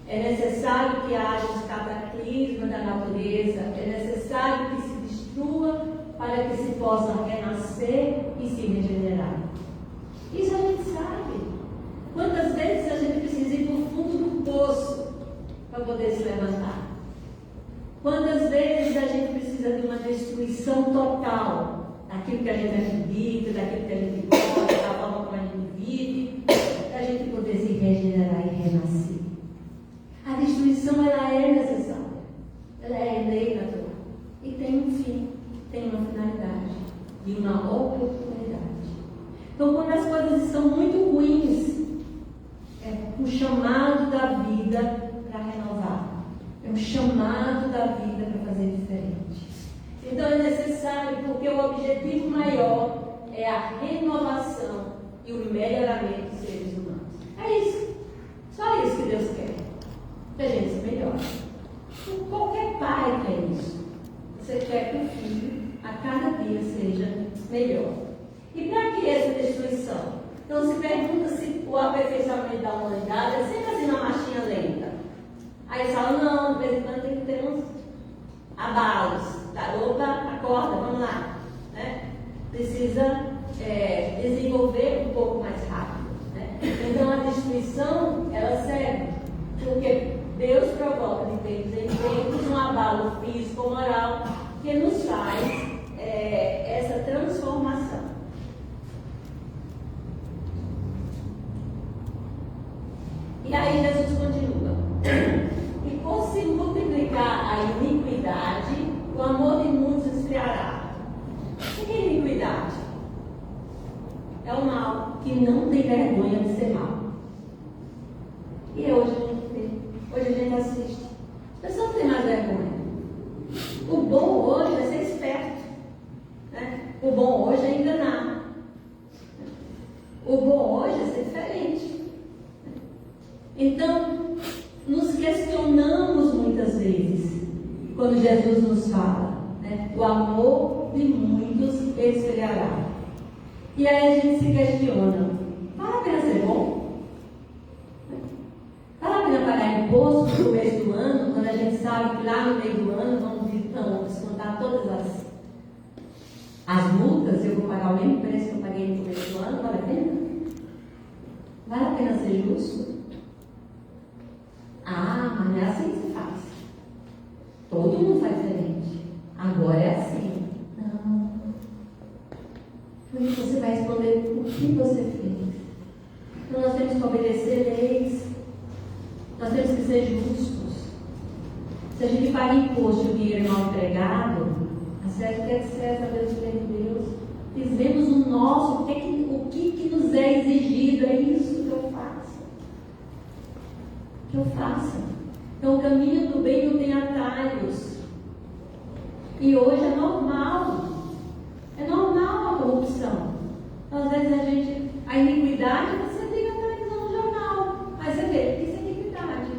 É necessário que haja os cataclismos da natureza. É necessário que se destrua para que se possa renascer e se regenerar. Isso a gente sabe. Quantas vezes a gente precisa ir para o fundo do poço para poder se levantar? Quantas vezes a gente precisa de uma destruição total daquilo que a gente acredita, daquilo que a gente gosta, da forma como a gente vive, para a gente poder se regenerar e renascer? A destruição, ela é necessária. Ela é lei natural. E tem um fim, tem uma finalidade e uma oportunidade. Então, quando as coisas estão muito ruins, é um chamado da vida para renovar. É um chamado da vida para fazer diferente. Então é necessário, porque o objetivo maior é a renovação e o melhoramento dos seres humanos. É isso. Só isso que Deus quer. Que a gente se melhore. Qualquer pai quer isso. Você quer que o filho a cada dia seja melhor. E para que essa destruição? Então se pergunta se o aperfeiçoamento da humanidade é sempre assim na marchinha lenta. Aí eles falam, não, de vez em quando tem que ter uns abalos. Opa, acorda, vamos lá. Né? Precisa desenvolver um pouco mais rápido. Né? Então a destruição, ela serve porque Deus provoca de tempos em tempos um abalo físico ou moral que nos faz essa transformação. E aí Jesus continua. E por se multiplicar a iniquidade, o amor de muitos esfriará. O que é iniquidade? É o mal que não tem vergonha de ser mal. E hoje a gente vê, hoje a gente assiste. As pessoas não têm mais vergonha. O bom hoje é ser esperto. Né? O bom hoje é enganar. O bom hoje é ser diferente. Então, nos questionamos muitas vezes quando Jesus nos fala, né? O amor de muitos esfriará. E aí a gente se questiona: vale a pena ser bom? Vale a pena pagar imposto no começo do ano, quando a gente sabe que lá no meio do ano vão descontar todas as multas? Eu vou pagar o mesmo preço que eu paguei no começo do ano? Vale a pena? Vale a pena ser justo? Ah, mas não é assim que se faz. Todo mundo faz diferente. Agora é assim. Não. Porque você vai responder o que você fez. Então nós temos que obedecer leis. Nós temos que ser justos. Se a gente paga imposto e o dinheiro é mal empregado, acerta o que é de César, Deus que é de Deus. Fizemos o nosso, o que nos é exigido, é isso que eu faço. Que eu faça. Então o caminho do bem não tem atalhos. E hoje é normal. É normal a corrupção. Então, às vezes a iniquidade, você liga a televisão no jornal. Aí você vê, isso é iniquidade.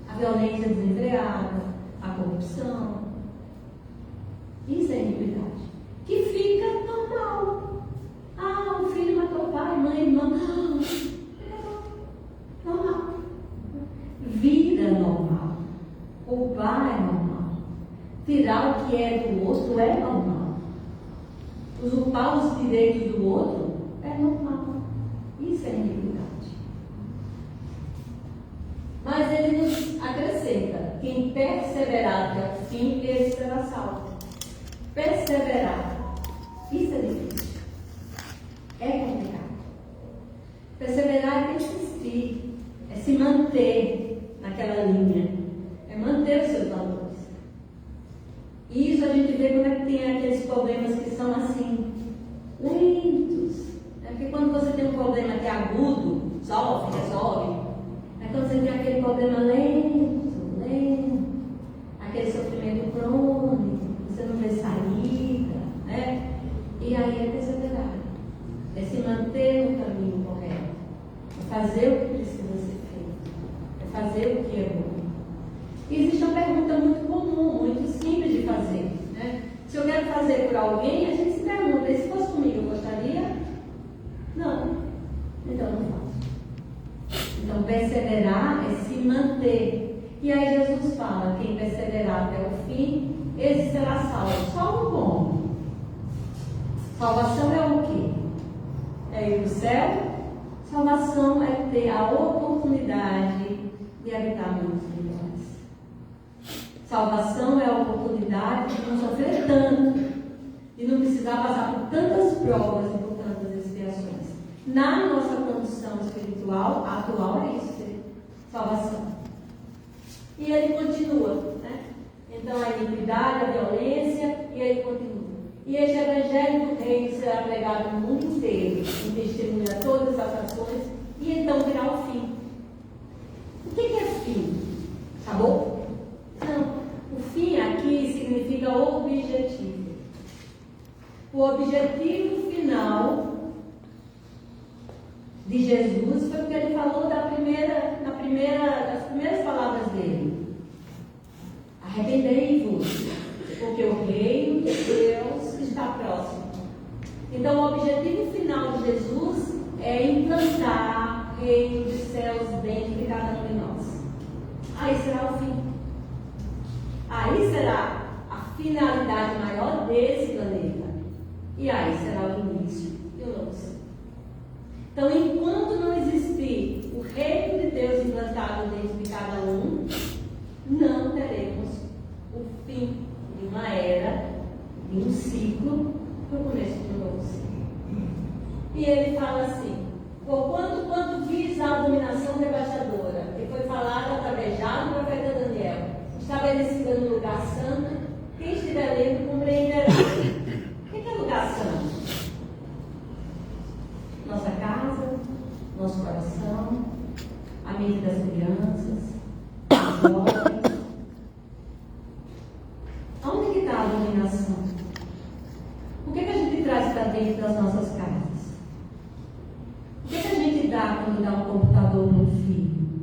A violência desenfreada, a corrupção. Isso é iniquidade. Que fica normal. Ah, o filho matou o pai, mãe, irmã. Normal. Vida normal. Roubar é normal. Tirar o que é do outro é normal. Usurpar os direitos do outro é normal. Isso é iniquidade. Mas ele nos acrescenta: quem perseverar até o fim, esse será salvo. Perseverar. Isso é difícil. É complicado. Perseverar é persistir. É se manter naquela linha. É manter os seus valores. E isso a gente vê quando é que tem aqueles problemas que são assim, lentos. É porque quando você tem um problema que é agudo, resolve. É quando você tem aquele problema lento, aquele sofrimento crônico, você não vê saída, né? E aí é perseverar. É se manter no caminho correto. É fazer o que precisa ser feito. É fazer o que é bom. E existe uma pergunta muito comum, muito simples de fazer. Né? Se eu quero fazer por alguém, a gente se pergunta: e se fosse comigo, eu gostaria? Não. Então não faço. Então perseverar é se manter. E aí Jesus fala: quem perseverar até o fim, esse será salvo. Salvo como? Salvação é o quê? É ir para o céu? Salvação é ter a oportunidade de habitar mundos melhores. Salvação é a oportunidade de não sofrer tanto, de não precisar passar por tantas provas e por tantas expiações. Na nossa condição espiritual atual é isso, salvação. E ele continua, né? Então a iniquidade, a violência, e ele continua. E este evangelho do reino será pregado no mundo inteiro, em testemunho a todas as nações, e então virá o fim. O que é fim? Acabou? Não. O fim aqui significa objetivo. O objetivo final de Jesus foi o que ele falou das primeiras palavras dele. Arrependei-vos, porque o reino de Deus está próximo. Então, o objetivo final de Jesus é implantar o reino dos céus dentro de cada um de nós. Aí será o fim. Aí será a finalidade maior desse planeta. E aí será o início e o novo céu. Então, enquanto não existir o reino de Deus implantado dentro de cada um, não teremos o fim de uma era, de um ciclo, para o começo de um novo ciclo. E ele fala assim: quanto vis a abominação devastadora, que foi falada através já do profeta Daniel, estabelecida no lugar santo, quem estiver lendo compreenderá. O que é lugar santo? Nossa casa, nosso coração, a mente das crianças, dos jovens. Onde que está a abominação? O que a gente traz para dentro das nossas casas? O que a gente dá quando dá um computador para um filho?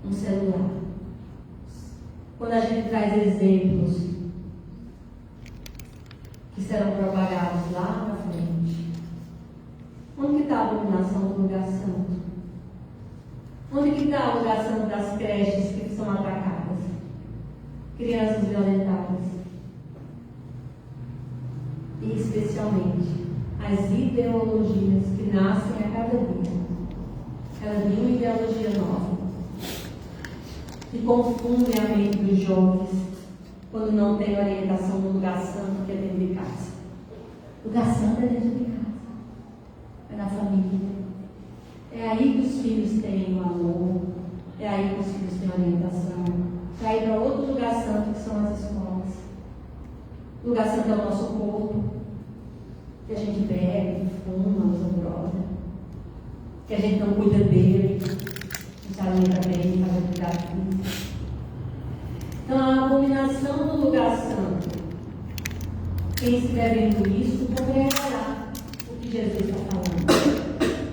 Um celular. Quando a gente traz exemplos que serão propagados lá na frente. Onde que está a abominação do lugar santo? Onde que está o lugar santo das creches que são atacadas? Crianças violentadas. E especialmente as ideologias que nascem a cada dia. Cada dia uma ideologia nova. Que confundem a mente dos jovens quando não tem orientação no lugar santo que é dentro de casa. O lugar santo é dentro de casa. É na família. É aí que os filhos têm o amor. É aí que os filhos têm orientação. É aí para outro lugar santo que são as escolas. O lugar santo é o nosso corpo. Que a gente bebe, fuma, usa droga. Que a gente não cuida dele. Não se alimenta bem, faz atividade física. Então, a abominação do lugar santo. Quem estiver vendo isso, compreenderá o que Jesus está falando.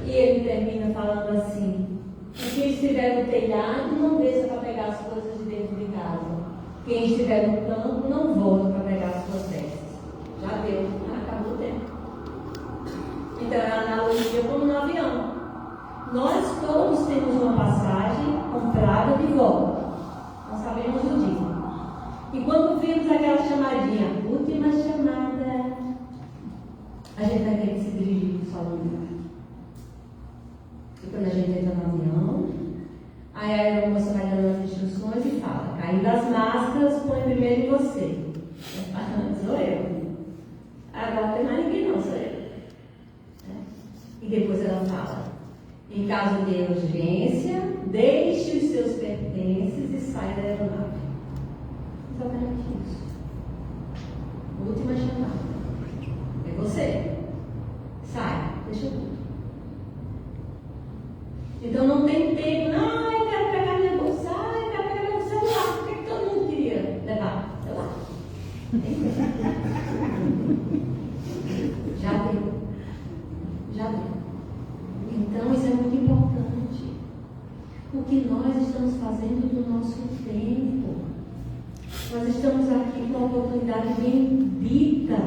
E ele termina falando assim: quem estiver no telhado, não desça para pegar as coisas de dentro de casa. Quem estiver no campo, não volta para pegar as suas vestes. Já deu, acabou o tempo. Então, é a analogia como no avião. Nós todos temos uma passagem comprada de volta. Nós sabemos o dia. E quando vimos aquela chamadinha, última chamada, a gente vai ter que se dirigir para o salão de embarque. E quando a gente entra no avião, aí a aeromoça vai dando as instruções e fala: caindo as máscaras, põe primeiro em você. Sou eu. Agora não tem mais ninguém, não, sou eu. E depois ela fala: em caso de urgência, deixe os seus pertences e saia da aeronave. Exatamente isso. Última chamada. É você. Sai, deixa tudo. Então não tem tempo. Não, eu quero pegar minha bolsa. Eu quero pegar meu celular. O que todo mundo queria levar? Celular. Já deu. Já deu. Então isso é muito importante. O que nós estamos fazendo do nosso tempo. Nós estamos aqui com uma oportunidade bendita.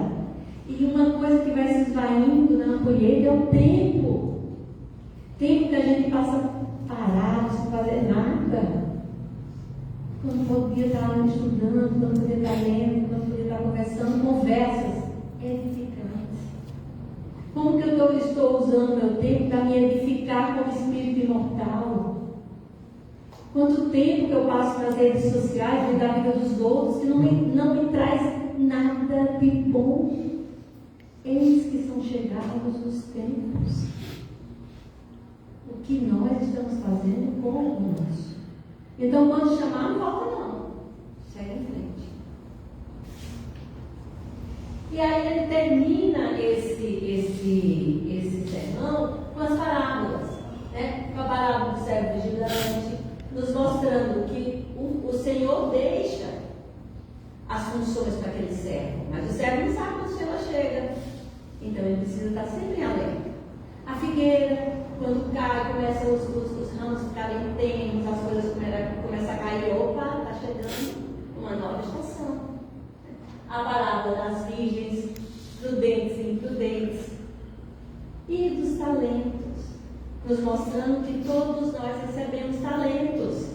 E uma coisa que vai se esvaindo na ampulheta é o tempo. Tempo que a gente passa parado, sem fazer nada. Quando podia estar estudando, não podia estar lendo, não podia estar conversando, conversas edificantes. Como que eu estou usando meu tempo para me edificar como espírito imortal? Quanto tempo que eu passo nas redes sociais, vendo a vida dos outros, que não me traz nada de bom? Eis que são chegados os tempos. O que nós estamos fazendo com o nosso? Então, quando chamar, não volta não. Segue em frente. E aí ele termina esse sermão com as parábolas, né? Com a parábola do servo vigilante, nos mostrando que o Senhor deixa as funções para aquele servo, mas o servo não sabe quando o Senhor chega, então ele precisa estar sempre alerta. A figueira, quando cai, começam os ramos ficarem tenros, as coisas começam a cair, opa, está chegando uma nova estação. A parábola das virgens, prudentes e imprudentes, e dos talentos, nos mostrando que todos nós recebemos talentos.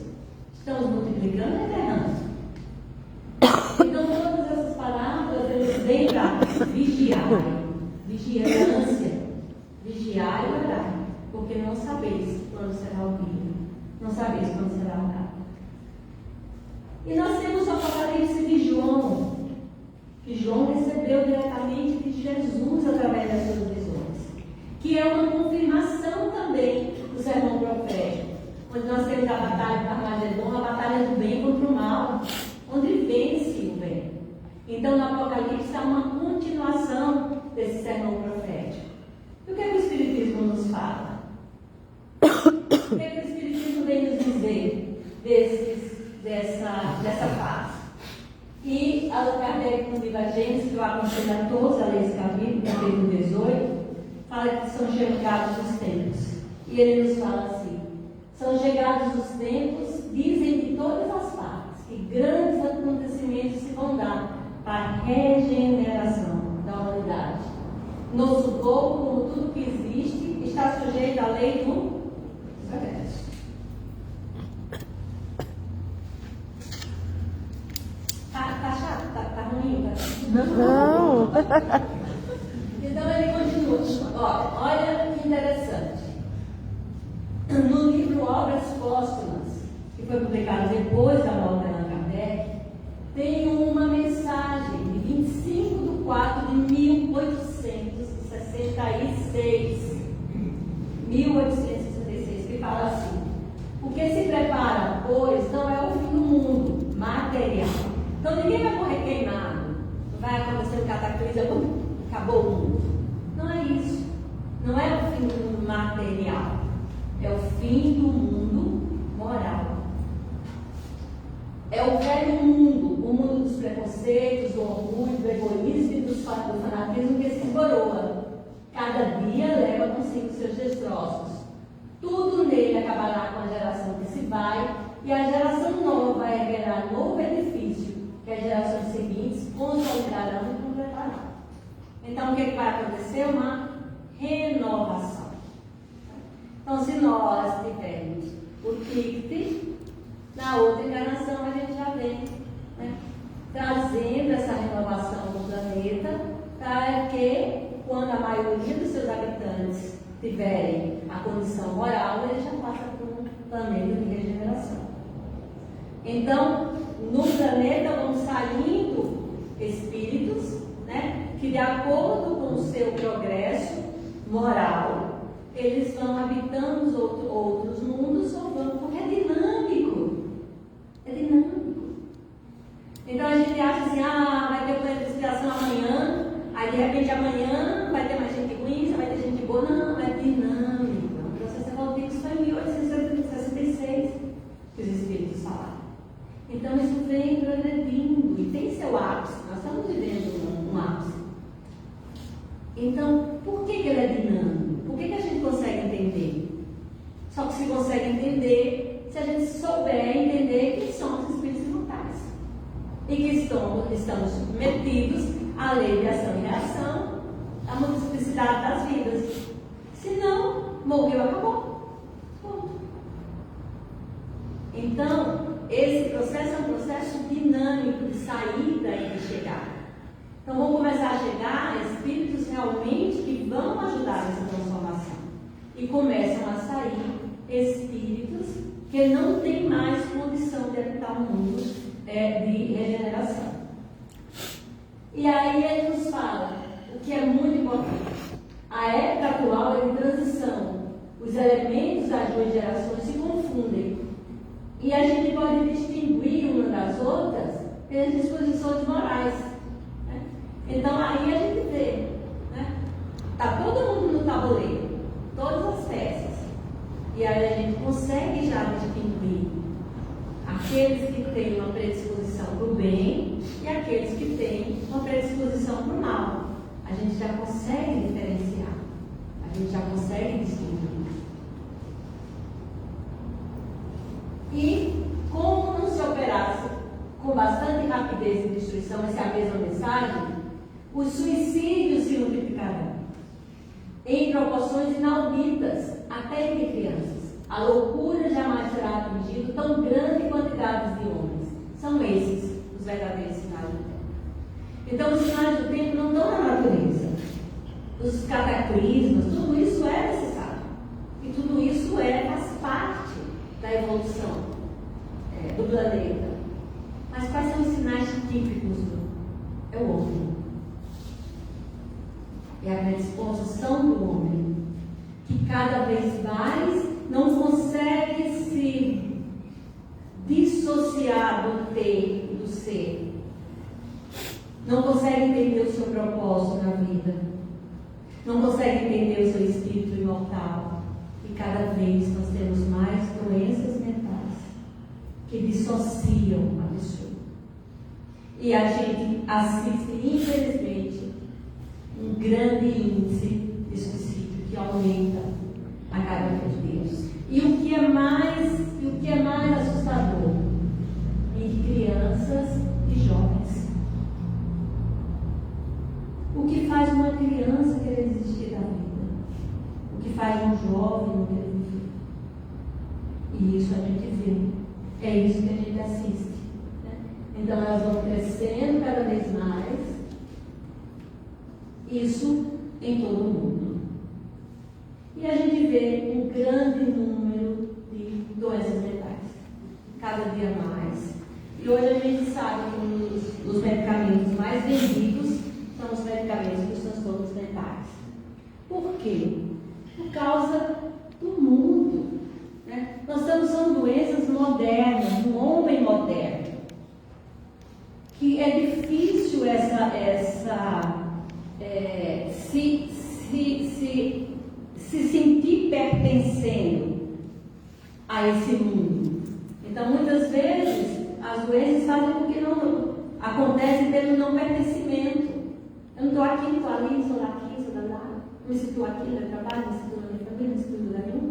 Estamos multiplicando e enterrando. Então, todas essas parábolas, eles vêm para vigiar, vigilância, vigiar e orar, porque não sabeis quando será o dia, não sabeis quando será a hora. E nós temos o Apocalipse de João, que João recebeu diretamente de Jesus através das suas visões, que é uma confirmação também do sermão profético, onde nós temos a batalha do Armagedon, a batalha do bem contra o mal, onde vence o bem. Então, no Apocalipse há uma continuação desse sermão profético. E o que é que o Espiritismo nos fala? O que é que o Espiritismo vem nos dizer dessa fase? E Allan Kardec, no livro A Gênesis, que eu aconselho a todos a ler esse capítulo, capítulo 18, fala que são chegados os tempos. E ele nos fala assim: são chegados os tempos, dizem de todas as partes, que grandes acontecimentos se vão dar para a regeneração da humanidade. Nosso corpo, como tudo que existe, está sujeito à lei do progresso. Tá chato? Tá ruim? Não. Então ele continua. Olha que interessante. No livro Obras Póstumas, que foi publicado depois da morte de Allan Kardec, tem uma mensagem de 25 de 4 de 1866, que fala assim: o que se prepara, pois, não é o fim do mundo material. Então ninguém vai morrer queimado, não vai acontecer um cataclismo, acabou o mundo. Não é isso. Não é o fim do mundo material, é o fim do mundo moral. É o velho mundo, o mundo dos preconceitos, do orgulho, do egoísmo e do fanatismo que se esboroa. Cada dia leva consigo seus destroços. Tudo nele acabará com a geração que se vai, e a geração nova erguerá novo edifício, que as gerações seguintes consolidarão e completarão. Então, o que vai acontecer? Uma renovação. Então, se nós tivermos o ticket, na outra encarnação a gente já vem, né, trazendo essa renovação do planeta, para que, quando a maioria dos seus habitantes tiverem a condição moral, ele já passa por um planeta de regeneração. Então, no planeta vão saindo espíritos, né, que de acordo com o seu progresso moral, eles vão habitando os outros mundos, ou vão, porque é dinâmico. É dinâmico. Então a gente acha assim, vai ter o planeta de inspiração amanhã, aí de repente amanhã vai ter mais gente ruim, vai ter gente boa. Não, é dinâmico. O processo evolutivo foi em 1866 que os espíritos falaram. Então isso vem progredindo e tem seu ápice. Nós estamos vivendo um ápice. Então, por que ele é dinâmico? Por que a gente consegue entender? Só que se consegue entender se a gente souber entender que somos espíritos imortais e que estamos submetidos à lei de ação e reação, à multiplicidade das vidas. Se não, morreu, acabou. Ponto. Então, esse processo é um processo dinâmico de saída e de chegada. Então vão começar a chegar espíritos realmente que vão ajudar nessa transformação. E começam a sair espíritos que não têm mais condição de habitar o mundo de regeneração. E aí ele nos fala o que é muito importante. A época atual é de transição. Os elementos das duas gerações se confundem. E a gente pode distinguir uma das outras pelas disposições morais. Né? Então aí a gente vê, está todo mundo no tabuleiro, todas as peças. E aí a gente consegue já distinguir aqueles que têm uma predisposição para o bem e aqueles que têm uma predisposição para o mal. A gente já consegue diferenciar, a gente já consegue distinguir. E como não se operasse com bastante rapidez e destruição, essa é a mesma mensagem, os suicídios se multiplicarão em proporções inauditas, até entre crianças. A loucura jamais será atingida tão grande quantidade de homens. São esses os verdadeiros sinais do tempo. Então, os sinais do tempo não estão na natureza. Os cataclismos, tudo isso é necessário. E tudo isso faz parte da evolução do planeta. Mas quais são os sinais típicos? É o homem. É a predisposição do homem, que cada vez mais não consegue se dissociar do ter e do ser. Não consegue entender o seu propósito na vida. Não consegue entender o seu espírito imortal. E cada vez nós temos mais doenças mentais que dissociam a pessoa. E a gente assiste, infelizmente, um grande índice de suicídio que aumenta a cada vez. E o que é mais assustador? Em crianças e jovens. O que faz uma criança querer desistir da vida? O que faz um jovem não querer viver? E isso a gente vê. É isso que a gente assiste. Né? Então elas vão crescendo cada vez mais. Isso em todo o mundo. E a gente vê um grande número de doenças mentais, cada dia mais. E hoje a gente sabe que os medicamentos mais vendidos são os medicamentos dos transtornos mentais. Por quê? Por causa do mundo. Né? Nós são doenças modernas, do homem moderno, que é difícil se sentir pertencendo a esse mundo. Então, muitas vezes, as doenças fazem com que não acontece pelo não pertencimento. Eu não estou aqui, não estou ali, sou daqui, sou da lá. Não me sinto aqui no meu trabalho, não me sinto na minha família, não me sinto em lugar nenhum.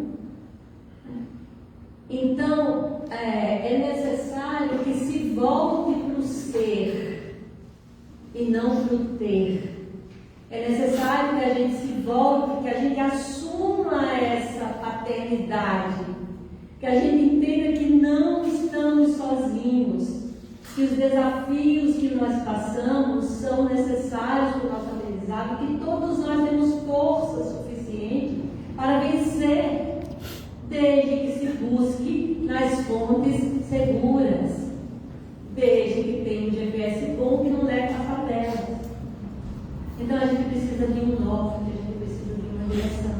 Então, é necessário que se volte para o ser e não para o ter. É necessário que a gente se volte, que a gente assuma essa paternidade, que a gente entenda que não estamos sozinhos, que os desafios que nós passamos são necessários para o nosso aprendizado, que todos nós temos força suficiente para vencer, desde que se busque nas fontes seguras, desde que tenha um GPS bom que não leve a favela. Então a gente precisa de um norte, a gente precisa de uma direção.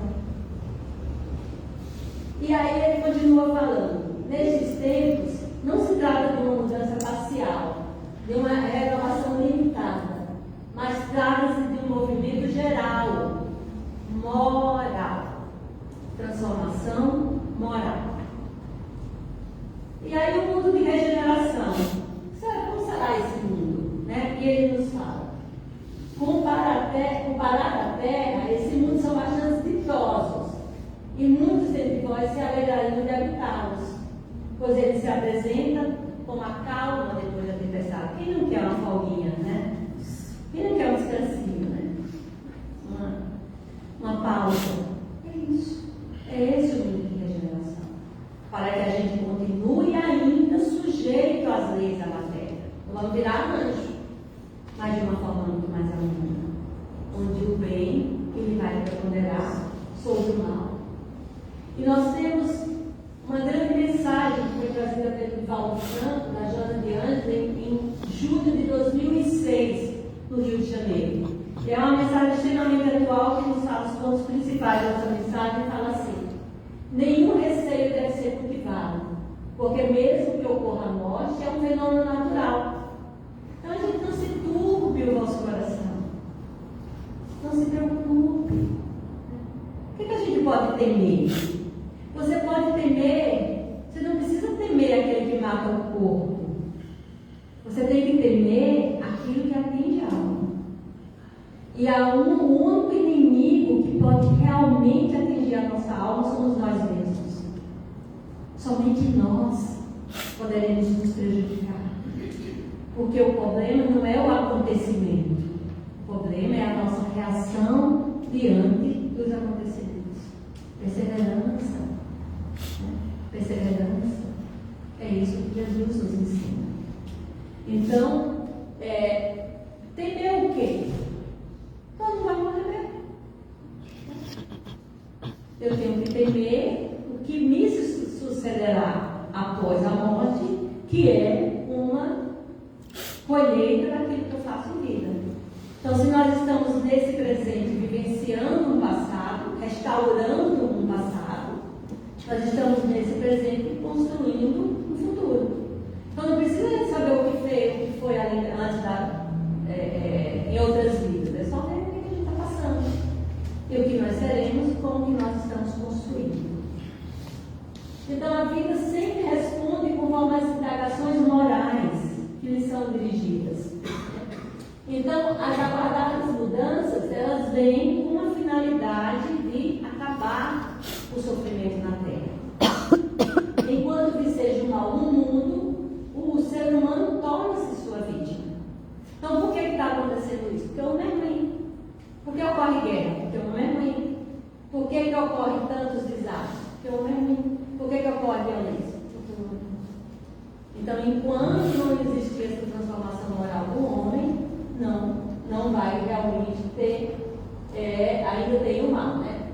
E aí ele continua falando, nestes tempos, não se trata de uma mudança parcial, de uma renovação limitada, mas trata-se de um movimento geral, moral, transformação moral. E aí o mundo de regeneração, como será esse mundo? Né? E ele nos fala, comparado à Terra, esse mundo são bastante ditosos, e muitos dentre vós se alegrariam de habitá-los, pois ele se apresenta com a calma depois da tempestade. Quem não quer uma folguinha, né? Quem não quer um descansinho, né? Uma pausa. É isso. É esse o mundo de regeneração. Para que a gente continue ainda sujeito Divaldo Franco, da Joana de Anjos, em julho de 2006, no Rio de Janeiro. E é uma mensagem extremamente atual que nos fala os pontos principais dessa mensagem e fala assim: nenhum receio deve ser cultivado, porque mesmo que ocorra a morte, é um fenômeno natural. Então a gente não se turbe o vosso coração. Não se preocupe. O que a gente pode temer? Você pode temer, você não precisa temer aquele que mata o corpo. Você tem que temer aquilo que atinge a alma. E o único inimigo que pode realmente atingir a nossa alma somos nós mesmos. Somente nós poderemos nos prejudicar. Porque o problema não é o acontecimento. O problema é a nossa reação diante dos acontecimentos. Perseverança. Perseverança. É isso que Jesus nos ensina. Então, temer o quê? Todo vai morrer mesmo. Eu tenho que temer o que me sucederá após a morte, que é uma colheita daquilo que eu faço em vida. Então, se nós estamos nesse presente vivenciando um passado, restaurando um passado, nós estamos nesse presente construindo um futuro. Então, não precisa saber o que foi ali antes em outras vidas. É só ver o que a gente está passando. E o que nós seremos e como que nós estamos construindo. Então, a vida sempre responde conforme as indagações morais que lhe são dirigidas. Então, as aguardadas mudanças, elas vêm com uma finalidade de acabar o sofrimento na Terra. Enquanto que seja um mal no mundo, o ser humano torna-se sua vítima. Então, por que está acontecendo isso? Porque o homem é ruim. Por que ocorre guerra? Porque o homem é ruim. Por que ocorrem tantos desastres? Porque o homem é ruim. Por que ocorre violência? Porque o homem é ruim. Então, enquanto não existir essa transformação moral do homem, não vai realmente ter, ainda tem o mal, né?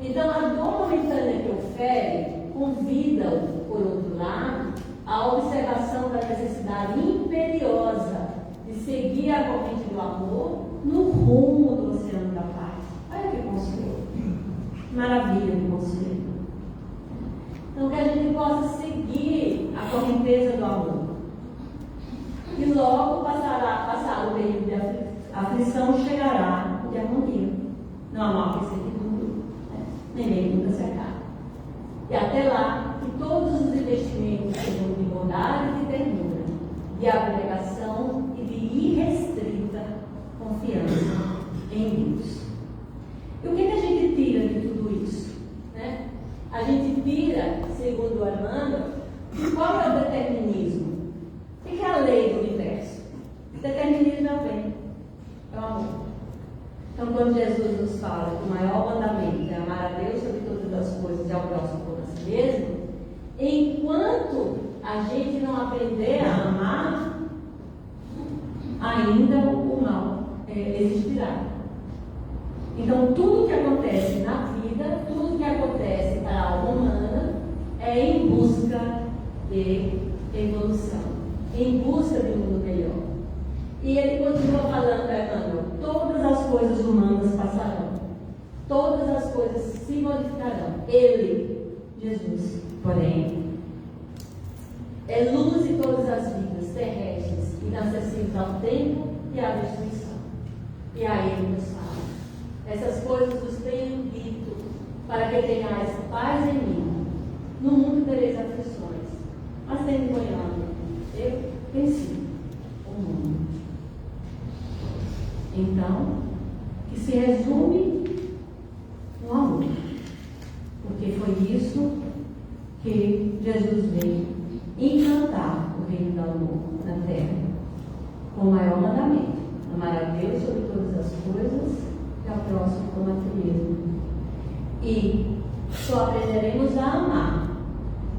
Então, a dor momentânea que ofere convida-o, por outro lado, à observação da necessidade imperiosa de seguir a corrente do amor no rumo do oceano da paz. Olha que conselho. Maravilha de conselho. Então, que a gente possa seguir a correnteza do amor. E logo passar o período de aflição, chegará o de harmonia. Não há mal que seja tudo, nem bem nunca se acaba. E até lá, que todos os investimentos sejam de bondade e de ternura, de abnegação e de irrestrita confiança em Deus. E o que a gente tira de tudo isso? Né? A gente tira, segundo o Emmanuel, qual é o determinismo? O que é a lei do universo? O determinismo é o bem, é o amor. Então, quando Jesus nos fala que o maior mandamento é amar a Deus sobre todas as coisas e ao próximo como a si mesmo, enquanto a gente não aprender a amar, ainda o mal existirá. Então, tudo que acontece na vida, tudo que acontece para a alma humana, é em busca de evolução, em busca de um mundo melhor. E ele continua falando, Emmanuel, todas as coisas humanas passarão, todas as coisas se modificarão. Ele, Jesus, porém, é luz de todas as vidas terrestres, inacessíveis ao tempo e à destruição. E aí ele nos fala: essas coisas vos tenho dito, para que tenhais paz em mim. No mundo tereis aflições, mas tende bom ânimo. Eu venci o mundo. Então, que se resume no amor. Porque foi isso que Jesus veio implantar o reino do amor na terra. Com o maior mandamento: amar a Deus sobre todas as coisas e ao próximo como a ti mesmo. E só aprenderemos a amar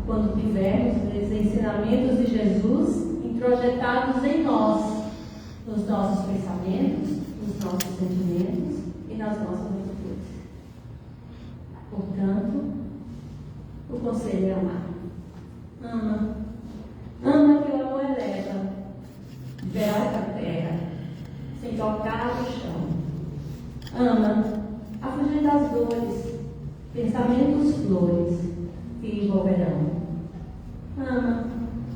quando tivermos os ensinamentos de Jesus introjetados em nós, nos nossos pensamentos, nos nossos sentimentos e nas nossas atitudes. Portanto, o conselho é amar. Ama de tocar o chão. Ama a fugir das dores, pensamentos flores que envolverão. Ama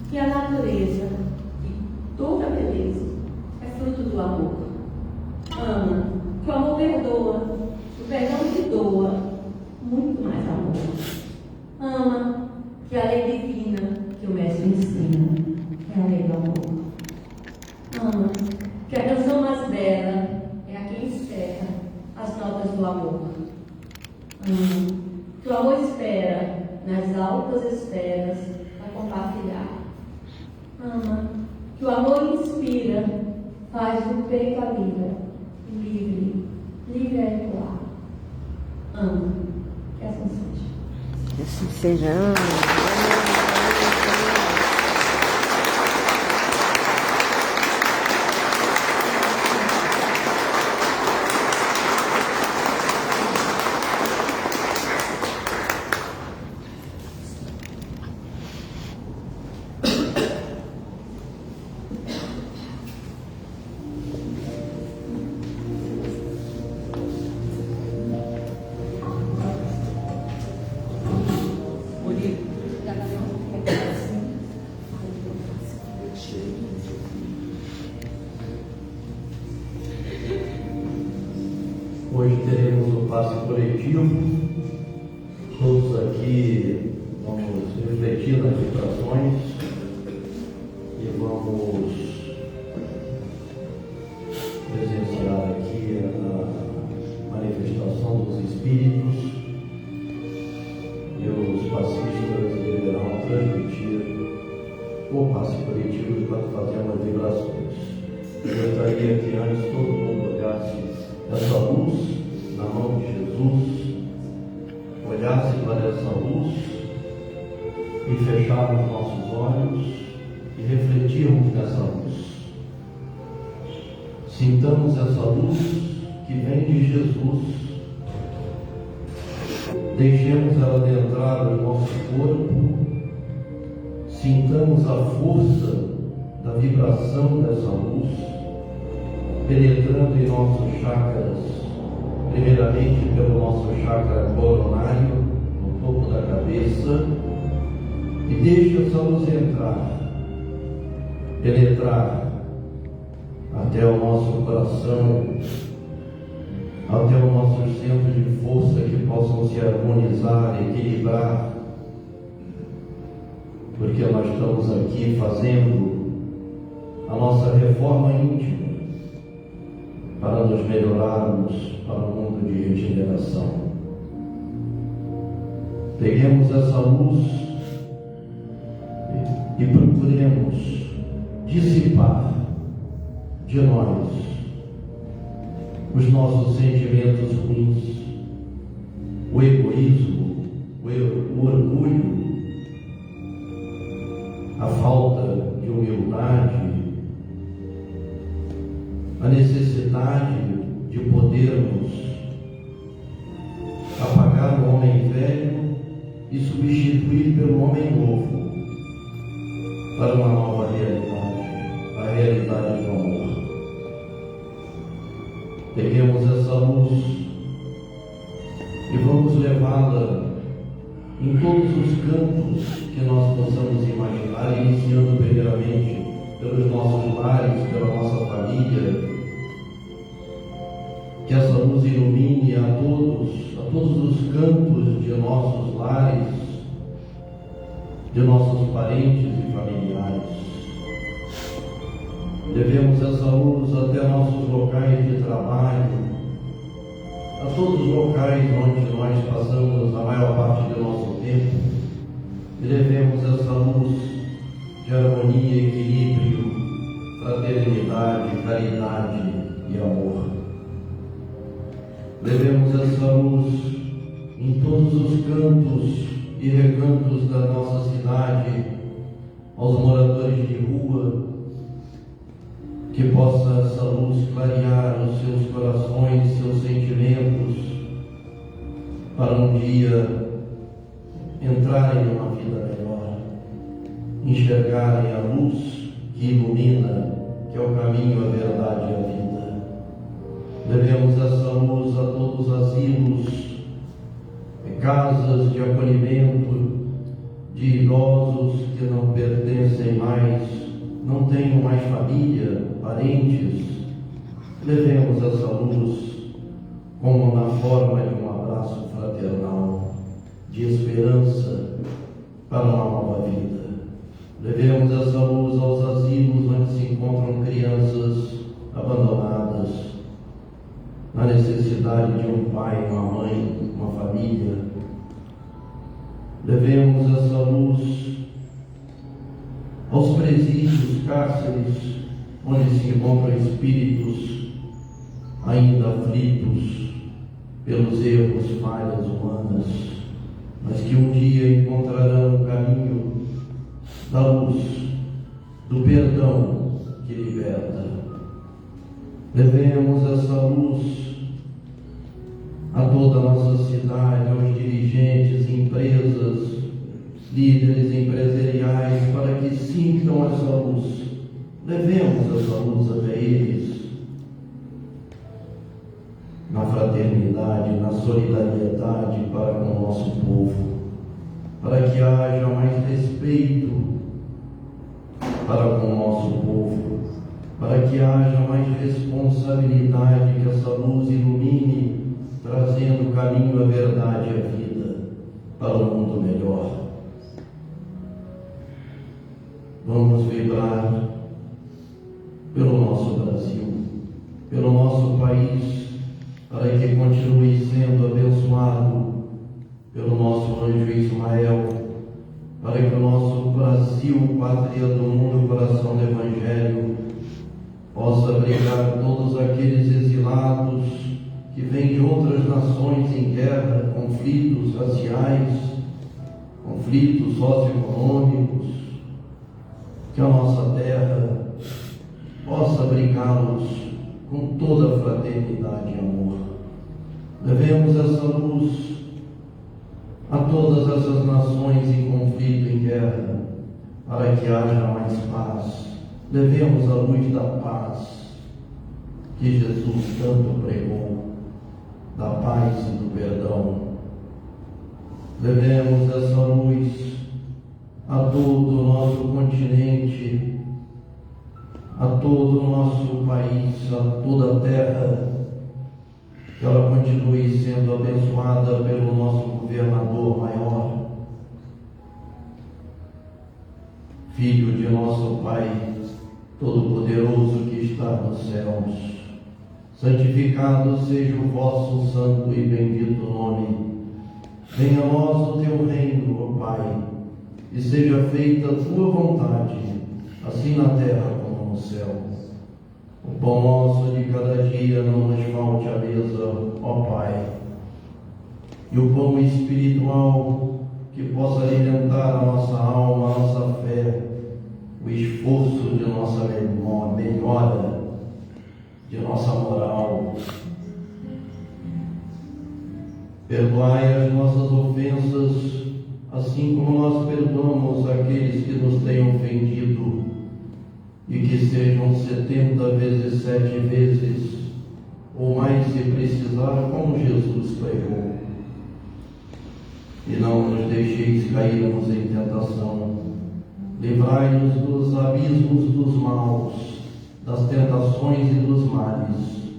que a natureza e toda a beleza é fruto do amor. Ama que o amor perdoa, o perdão que doa muito mais amor. Ama que a lei divina que o mestre ensina é a lei do amor. Ama que a canção mais bela é a que encerra as notas do amor. Ama que o amor espera nas altas esferas para compartilhar. Ama que o amor inspira, faz do peito a lira, livre, livre a ecoar. Ama que assim seja. Que assim seja. Hoje teremos o passe coletivo. Todos aqui vamos refletir nas vibrações e vamos presenciar aqui a manifestação dos espíritos, e os passistas deverão transmitir o passe coletivo enquanto fazemos vibrações. Eu gostaria que antes todo mundo olhasse essa luz na mão de Jesus, olhasse para essa luz e fecharmos nossos olhos e refletirmos nessa luz. Sintamos essa luz que vem de Jesus, deixemos ela adentrar no nosso corpo, sintamos a força da vibração dessa luz penetrando em nossos chakras, primeiramente pelo nosso chakra coronário, no topo da cabeça, e deixe essa luz penetrar até o nosso coração, até o nosso centro de força, que possam se harmonizar, equilibrar, porque nós estamos aqui fazendo a nossa reforma íntima, para nos melhorarmos para o mundo de regeneração. Peguemos essa luz e procuremos dissipar de nós os nossos sentimentos ruins, o egoísmo, o orgulho, a falta de humildade, a necessidade de podermos apagar o homem velho e substituir pelo homem novo, para uma nova realidade, a realidade do amor. Peguemos essa luz e vamos levá-la em todos os campos que nós possamos imaginar, iniciando primeiramente pelos nossos lares, pela nossa família. Que essa luz ilumine a todos os campos de nossos lares, de nossos parentes e familiares. Levemos essa luz até nossos locais de trabalho, a todos os locais onde nós passamos a maior parte do nosso tempo, e levemos essa luz de harmonia, equilíbrio, fraternidade, caridade e amor. Levemos essa luz em todos os cantos e recantos da nossa cidade, aos moradores de rua, que possa essa luz clarear os seus corações, seus sentimentos, para um dia entrarem numa vida melhor, enxergarem a luz que ilumina, que é o caminho, a verdade e a vida. Levemos essa luz a todos os asilos, casas de acolhimento de idosos que não pertencem mais, não tenham mais família, parentes. Levemos essa luz como na forma de um abraço fraternal, de esperança para uma nova vida. Levemos essa luz aos asilos onde se encontram crianças abandonadas, na necessidade de um pai, uma mãe, uma família. Levemos essa luz aos presídios, cárceres, onde se encontram espíritos ainda aflitos pelos erros, falhas humanas, mas que um dia encontrarão o caminho da luz, do perdão que liberta. Levemos essa luz a toda a nossa cidade, aos dirigentes, empresas, líderes empresariais, para que sintam essa luz. Levemos essa luz até eles, na fraternidade, na solidariedade para com o nosso povo, para que haja mais respeito para com o nosso povo, para que haja mais responsabilidade, que essa luz ilumine, trazendo o caminho, a verdade e a vida para um mundo melhor. Vamos vibrar pelo nosso Brasil, pelo nosso país, para que continue sendo abençoado pelo nosso anjo Ismael, para que o nosso Brasil, pátria do mundo, coração do Evangelho, possa abrigar todos aqueles exilados que vêm de outras nações em guerra, conflitos raciais, conflitos socioeconômicos, que a nossa terra possa abrigá-los com toda a fraternidade e amor. Levemos essa luz a todas essas nações em conflito, em guerra, para que haja mais paz. Levemos a luz da paz que Jesus tanto pregou, da paz e do perdão. Levemos essa luz a todo o nosso continente, a todo o nosso país, a toda a terra, que ela continue sendo abençoada pelo nosso governador maior, Filho de nosso Pai Todo-Poderoso que está nos céus. Santificado seja o vosso santo e bendito nome. Venha a nós o teu reino, ó Pai, e seja feita a tua vontade, assim na terra como no céu. O pão nosso de cada dia não nos falte à mesa, ó Pai, e o pão espiritual que possa alimentar a nossa alma, a nossa fé, o esforço de nossa melhora, de nossa moral. Perdoai as nossas ofensas, assim como nós perdoamos aqueles que nos têm ofendido, e que sejam 70 vezes 7 vezes, ou mais se precisar, como Jesus pregou. E não nos deixeis cairmos em tentação. Livrai-nos dos abismos dos maus, das tentações e dos males,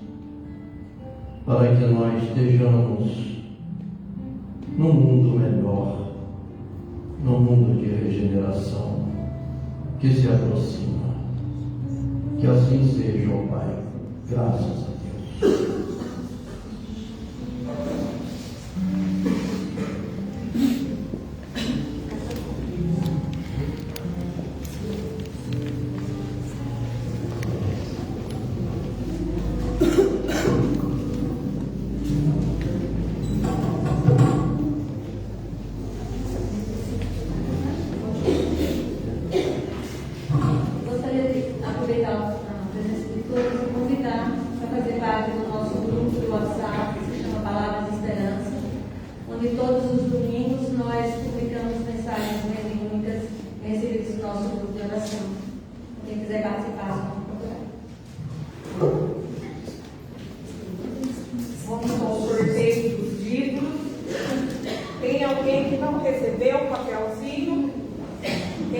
para que nós estejamos num mundo melhor, num mundo de regeneração que se aproxima. Que assim seja, ó Pai. Graças a Deus.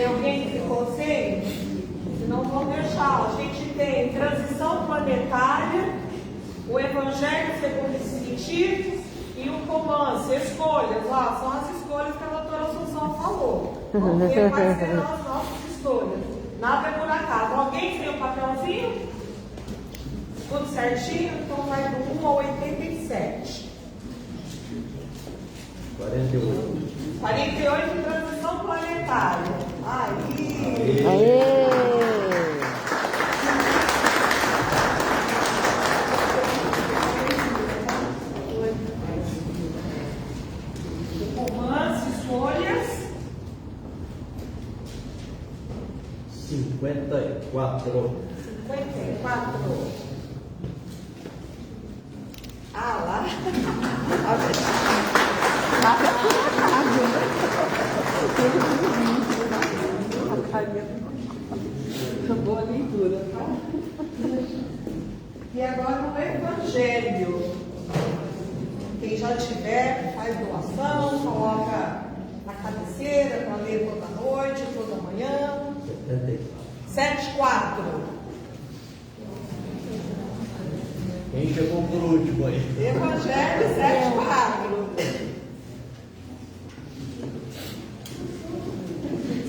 Tem alguém que ficou sem? Não vamos deixar. A gente tem transição planetária, o Evangelho segundo os Espiritismo e o romance, escolhas. Lá são as escolhas que a doutora Assunção falou. Vamos ver quais serão as nossas escolhas. Nada é por acaso. Alguém tem um papelzinho? Tudo certinho? Então vai do 1 ao 87. 48. 48, transição planetária. Aí. Aê! Romance, escolhas. 54. 54. Ah, lá. Boa leitura, tá? E agora o Evangelho. Quem já tiver, faz doação, coloca na cabeceira para ler toda noite, toda manhã. 74. Quem chegou por último aí? Evangelho 74.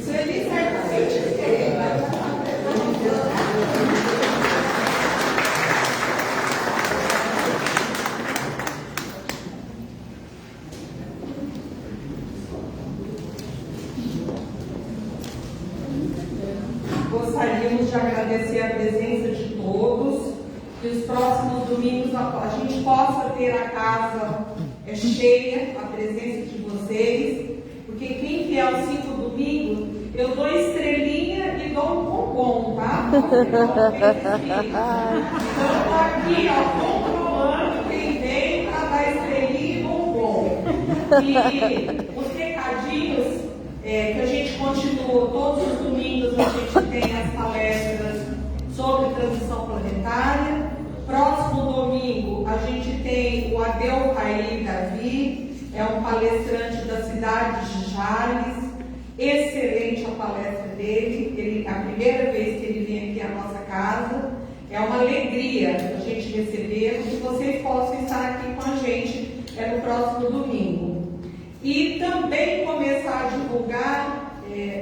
Sueli certamente tem, mas gostaríamos de agradecer a presença de todos, que os próximos domingos a gente possa ter a casa cheia, a presença de vocês, porque quem vier aos 5 domingos, eu dou estrelinha e dou um bombom, tá? Então, aqui, ó, controlando quem vem para dar estrelinha e bombom. E os recadinhos que a gente continua todos os domingos, a gente tem as palestras sobre transição planetária. Próximo domingo a gente tem o Adel Caí Davi, é um palestrante da cidade de Jales. Excelente a palestra dele, a primeira vez que ele vem aqui à nossa casa. É uma alegria a gente recebê-lo, que vocês possam estar aqui com a gente no próximo domingo. E também começar a divulgar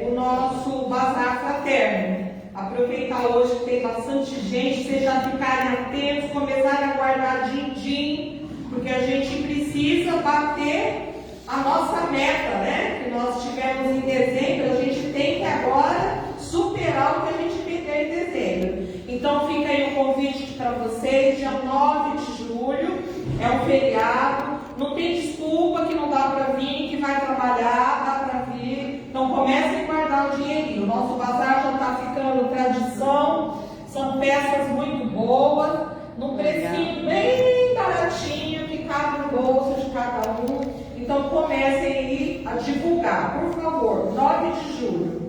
o nosso bazar fraterno. Aproveitar hoje que tem bastante gente, vocês já ficarem atentos, começarem a guardar din-din, porque a gente precisa bater a nossa meta, né? Que nós tivemos em dezembro, a gente tem que agora superar o que a gente perdeu em dezembro. Então fica aí o convite para vocês, dia 9 de julho, é um feriado, não tem desculpa que não dá para vir, que vai trabalhar, dá para vir. Então comecem a guardar o dinheirinho. O nosso bazar já está ficando tradição, são peças muito boas, num precinho bem baratinho, que cabe no bolso de cada um. Então comecem aí a divulgar, por favor, 9 de julho.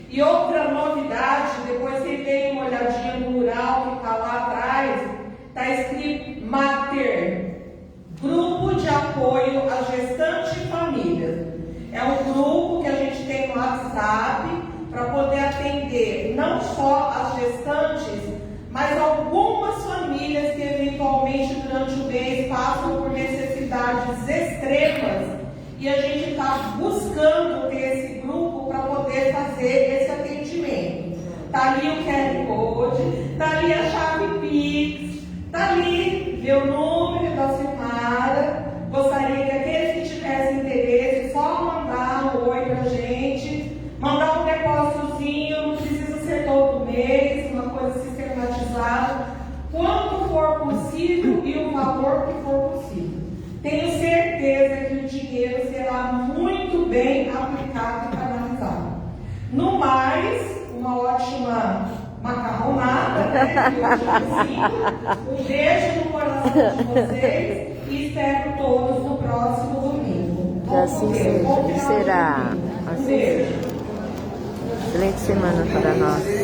E outra novidade, depois vocês deem uma olhadinha no mural que está lá atrás, está escrito Mater, Grupo de Apoio à Gestante e Família. É um grupo que a gente tem no WhatsApp para poder atender não só as gestantes, mas algumas famílias que eventualmente durante o mês passam por necessidades extremas e a gente está buscando ter esse grupo para poder fazer esse atendimento. Está ali o QR Code, está ali a chave Pix, está ali meu número da Silmara. Gostaria que aqueles que tivessem interesse só mandar um oi para a gente, mandar um depósitozinho, não precisa ser todo mês, uma coisa sistematizada, quanto for possível e o valor que for possível. Tenho certeza que o dinheiro será muito bem aplicado e canalizado. No mais, uma ótima macarronada, né? Que hoje eu sinto. Um beijo no coração de vocês e espero todos no próximo domingo. Que assim seja, que será. Um beijo. Excelente semana para nós.